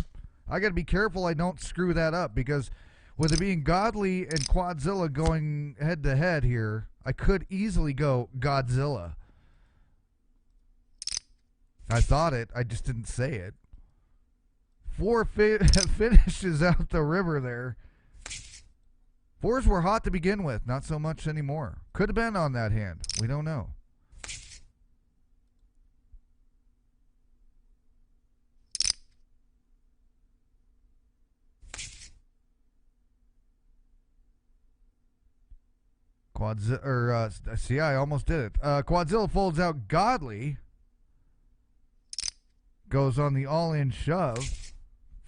I got to be careful I don't screw that up, because with it being Godly and Quadzilla going head to head here, I could easily go Godzilla. I thought it, I just didn't say it. 4 finishes out the river there. 4s were hot to begin with, not so much anymore. Could have been on that hand, we don't know. See, I almost did it. Quadzilla folds out Godly. Goes on the all-in shove.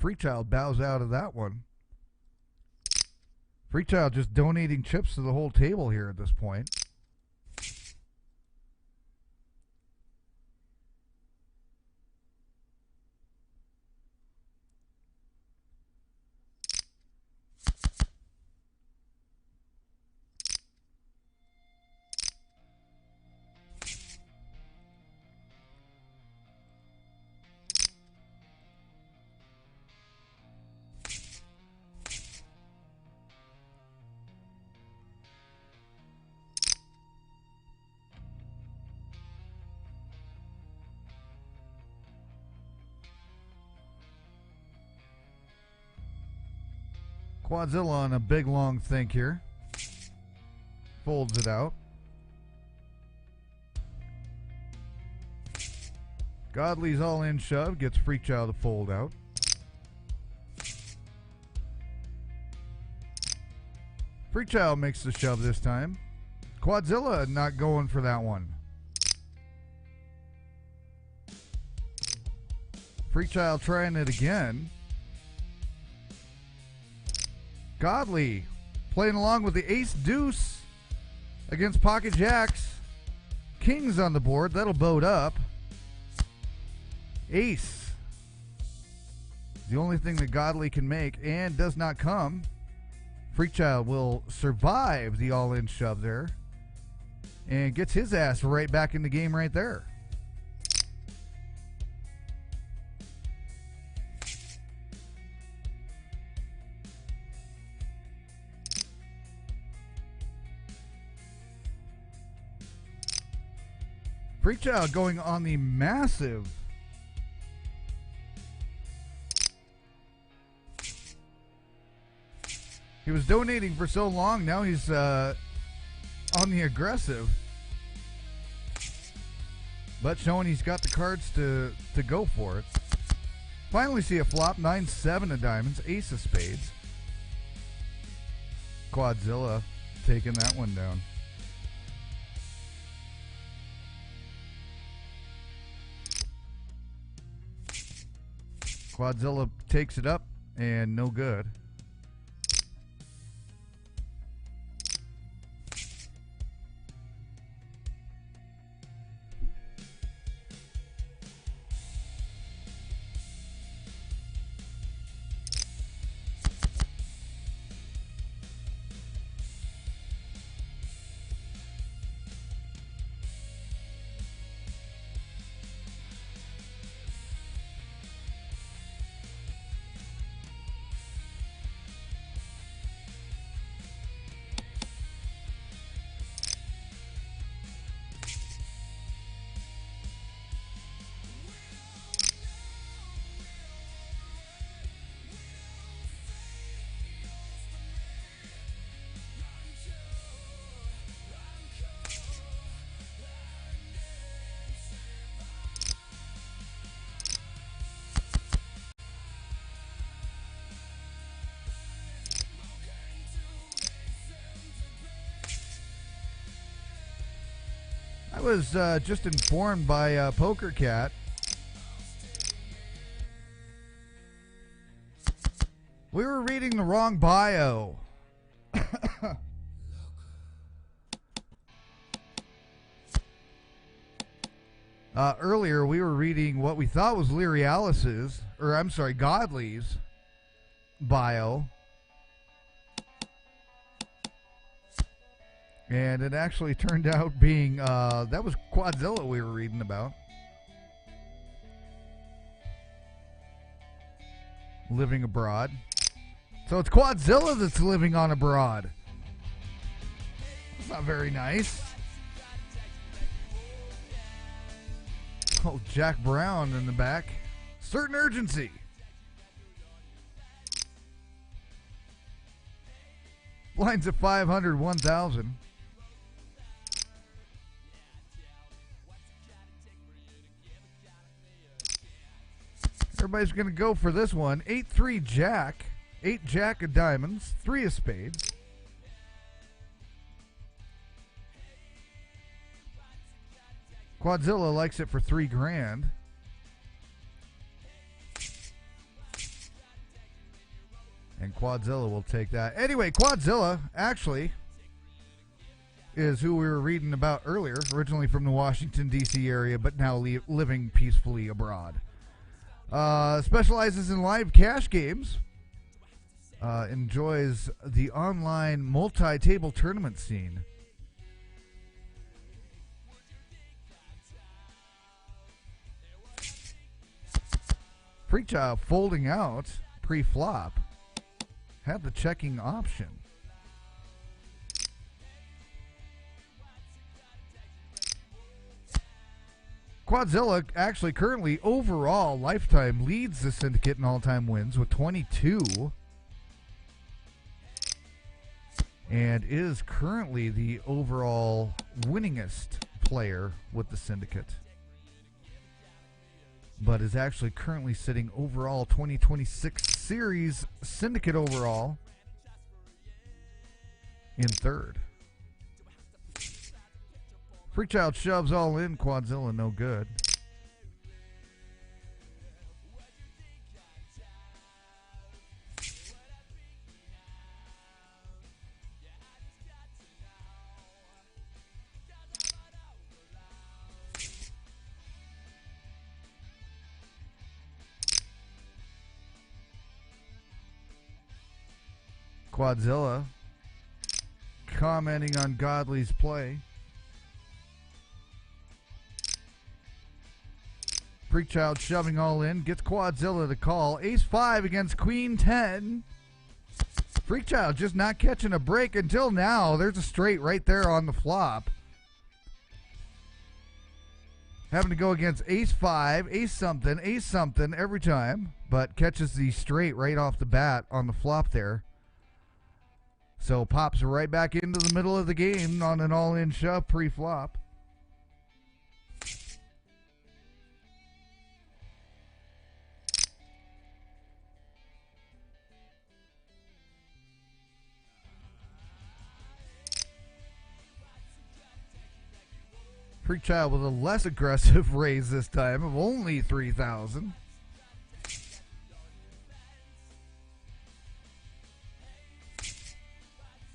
Freakchild bows out of that one. Freakchild just donating chips to the whole table here at this point. Quadzilla on a big long think here. Folds it out. Godly's all-in shove gets Freakchild to fold out. Freakchild makes the shove this time. Quadzilla not going for that one. Freakchild trying it again. Godly playing along with the ace deuce against pocket jacks. Kings on the board. That'll boat up. Ace. The only thing that Godly can make and does not come. Freakchild will survive the all-in shove there and gets his ass right back in the game right there. Freakchild going on the massive he was donating for so long, now he's on the aggressive. But showing he's got the cards to go for it. Finally see a flop, 9-7 of diamonds, ace of spades. Quadzilla taking that one down. Quadzilla takes it up and no good. I was just informed by PokerCat we were reading the wrong bio. Earlier we were reading what we thought was Leary Alice's, or I'm sorry, Godly's bio. And it actually turned out being, that was Quadzilla we were reading about. Living abroad. So it's Quadzilla that's living on abroad. That's not very nice. Oh, Jack Brown in the back. Certain urgency. Blinds at 500, 1,000. Everybody's going to go for this one. 8-3 Jack. 8 Jack of diamonds. 3 of spades. Quadzilla likes it for 3 grand. And Quadzilla will take that. Anyway, Quadzilla actually is who we were reading about earlier. Originally from the Washington, D.C. area, but now living peacefully abroad. Specializes in live cash games. Enjoys the online multi-table tournament scene. Freakchild folding out pre-flop. Had the checking option. Quadzilla actually currently overall lifetime leads the Syndicate in all-time wins with 22. And is currently the overall winningest player with the Syndicate. But is actually currently sitting overall 2026 series Syndicate overall in third. Freakchild shoves all in. Quadzilla no good. Quadzilla commenting on Godly's play. Freakchild shoving all in, gets Quadzilla to call. Ace-5 against Queen-10. Freakchild just not catching a break until now. There's a straight right there on the flop. Having to go against Ace-5, Ace-something every time, but catches the straight right off the bat on the flop there. So pops right back into the middle of the game on an all-in shove pre-flop. Freakchild with a less aggressive raise this time of only 3,000.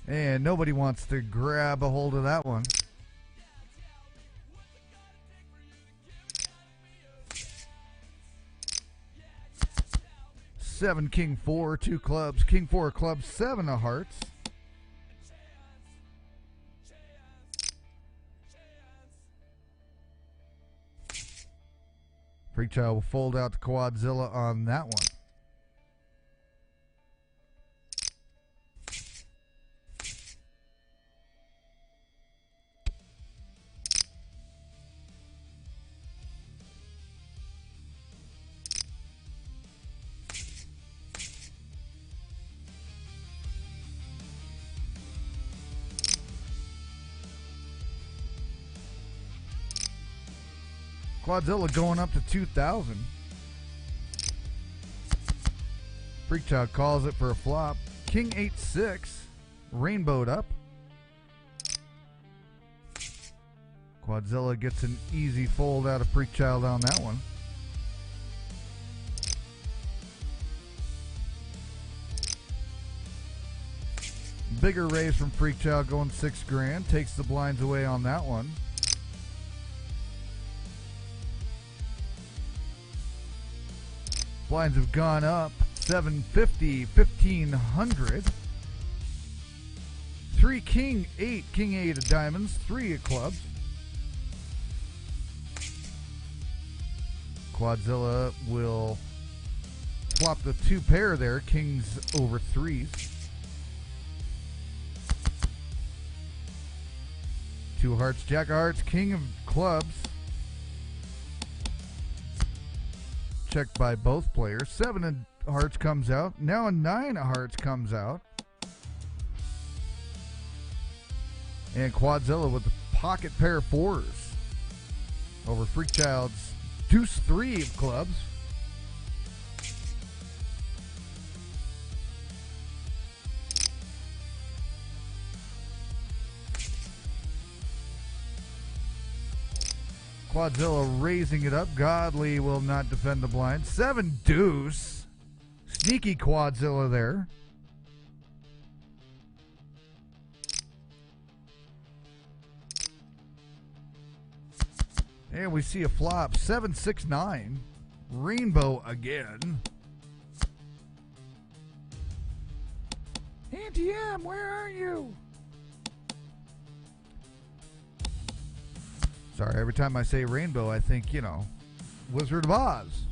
And nobody wants to grab a hold of that one. Seven, King 4, 2 clubs. King 4 clubs, 7 of hearts. Freakchild will fold out the Quadzilla on that one. Quadzilla going up to 2,000. Freakchild calls it for a flop. King 8-6, rainbowed up. Quadzilla gets an easy fold out of Freakchild on that one. Bigger raise from Freakchild going 6 grand. Takes the blinds away on that one. Blinds have gone up. 750, 1,500. 3 King 8, King 8 of diamonds, 3 of clubs. Quadzilla will flop the 2 pair there, kings over 3s. 2 hearts, jack of hearts, king of clubs. Checked by both players. 7 of hearts comes out. Now a 9 of hearts comes out. And Quadzilla with the pocket pair of 4s over Freakchild's deuce 3 of clubs. Quadzilla raising it up. Godly will not defend the blind. 7 deuce. Sneaky Quadzilla there. And we see a flop. 7-6-9. Rainbow again. Auntie M, where are you? Sorry, every time I say rainbow, I think, you know, Wizard of Oz.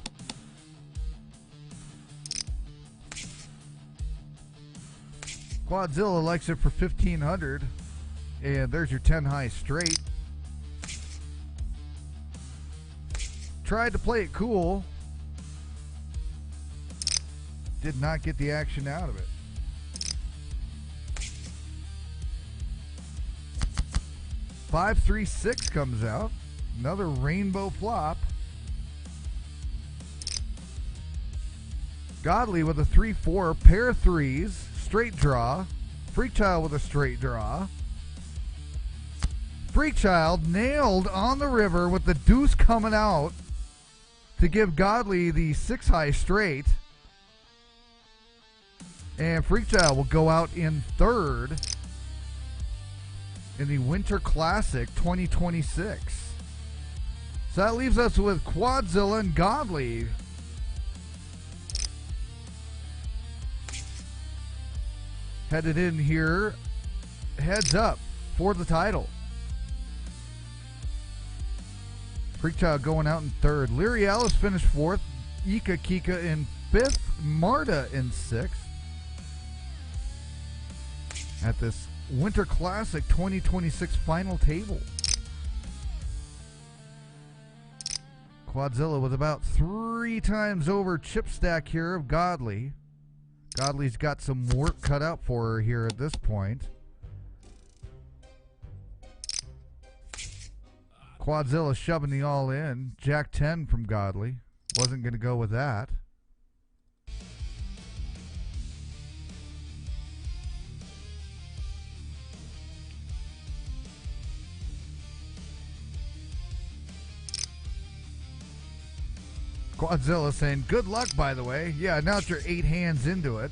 Quadzilla likes it for 1,500. And there's your 10 high straight. Tried to play it cool. Did not get the action out of it. 5-3-6 comes out. Another rainbow flop. Godly with a 3-4, pair of 3s, straight draw. Freakchild with a straight draw. Freakchild nailed on the river with the deuce coming out to give Godly the 6 high straight. And Freakchild will go out in third in the Winter Classic 2026. So that leaves us with Quadzilla and Godly. . headed in here, heads up for the title. Freakchild going out in third. Leary Alice finished fourth. Ika Kika in fifth. Marta in sixth. At this Winter Classic 2026 final table. Quadzilla with about 3 times over chip stack here of Godly. Godly's got some work cut out for her here at this point. Quadzilla shoving the all in. Jack 10 from Godly. Wasn't going to go with that. Quadzilla saying, good luck, by the way. Yeah, now that you're 8 hands into it.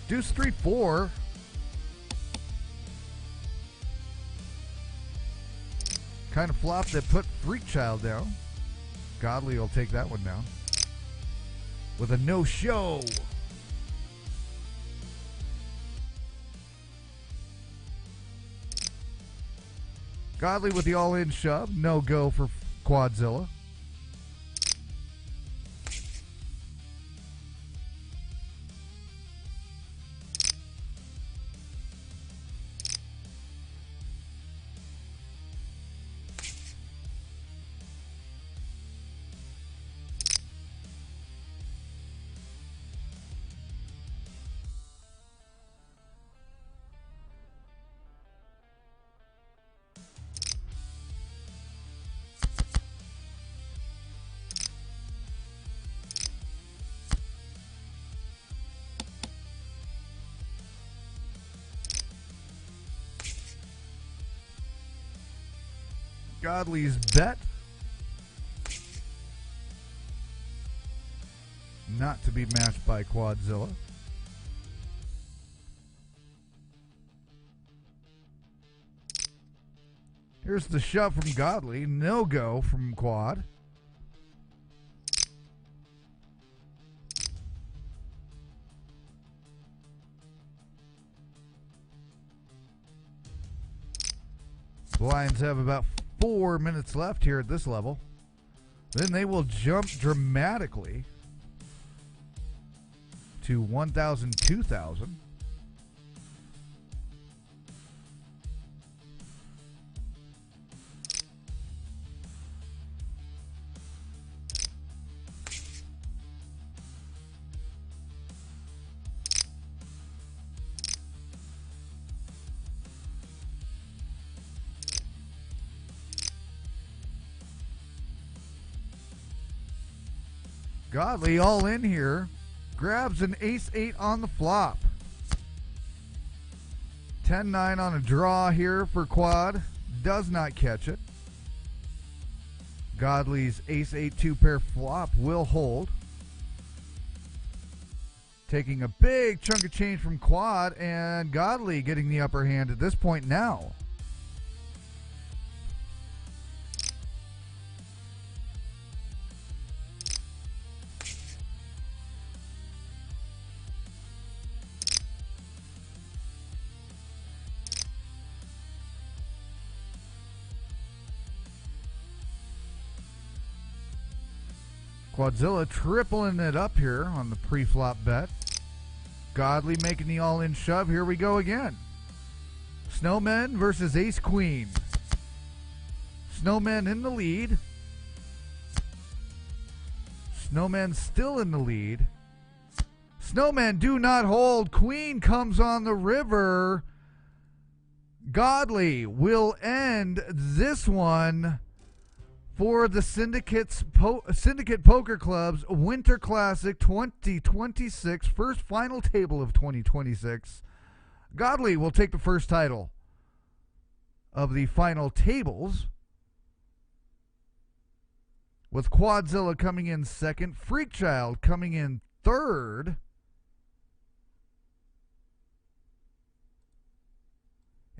Deuce 3-4. Kind of flop that put Freakchild down. Godly will take that one down. With a no-show. Godly with the all-in shove. No-go for Quadzilla. Godly's bet. Not to be matched by Quadzilla. Here's the shove from Godly. No go from Quad. Blinds have about 4 minutes left here at this level. Then they will jump dramatically to 1,000, 2,000. Godly all in here. Grabs an ace-8 on the flop. 10-9 on a draw here for Quad. Does not catch it. Godly's ace-8 2-pair flop will hold. Taking a big chunk of change from Quad, and Godly getting the upper hand at this point now. Quadzilla tripling it up here on the pre-flop bet. Godly making the all-in shove. Here we go again. Snowmen versus Ace-Queen. Snowmen in the lead. Snowmen still in the lead. Snowmen do not hold. Queen comes on the river. Godly will end this one for the Syndicate Poker Club's Winter Classic 2026, first final table of 2026. Godly will take the first title of the final tables, with Quadzilla coming in second, Freakchild coming in third.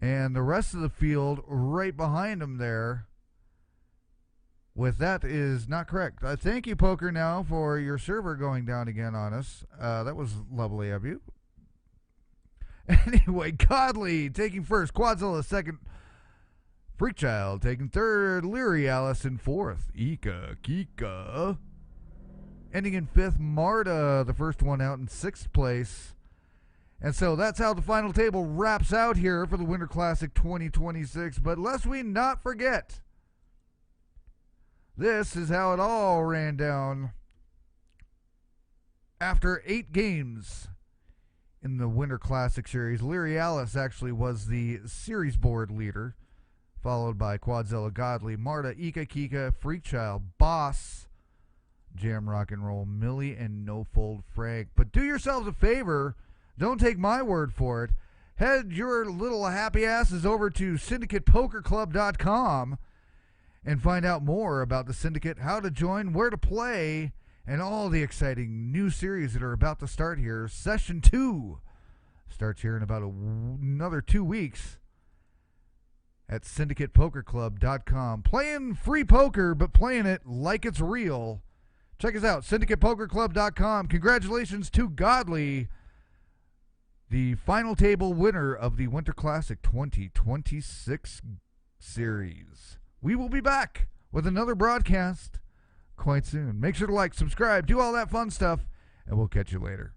And the rest of the field right behind him there. With that is not correct. Thank you, PokerNow, for your server going down again on us. That was lovely of you. Anyway, Godly taking first. Quadzilla second. Freakchild taking third. Leary Alice in fourth. Ika Kika ending in fifth. Marta, the first one out, in sixth place. And so that's how the final table wraps out here for the Winter Classic 2026. But lest we not forget, this is how it all ran down after 8 games in the Winter Classic Series. Leary Alice actually was the series board leader, followed by Quadzilla, Godly, Marta, Ika Kika, Freakchild, Boss, Jam Rock and Roll, Millie, and No Fold Frank. But do yourselves a favor. Don't take my word for it. Head your little happy asses over to syndicatepokerclub.com and find out more about the Syndicate, how to join, where to play, and all the exciting new series that are about to start here. Session 2 starts here in about another 2 weeks at syndicatepokerclub.com. Playing free poker, but playing it like it's real. Check us out, syndicatepokerclub.com. Congratulations to Godly, the final table winner of the Winter Classic 2026 series. We will be back with another broadcast quite soon. Make sure to like, subscribe, do all that fun stuff, and we'll catch you later.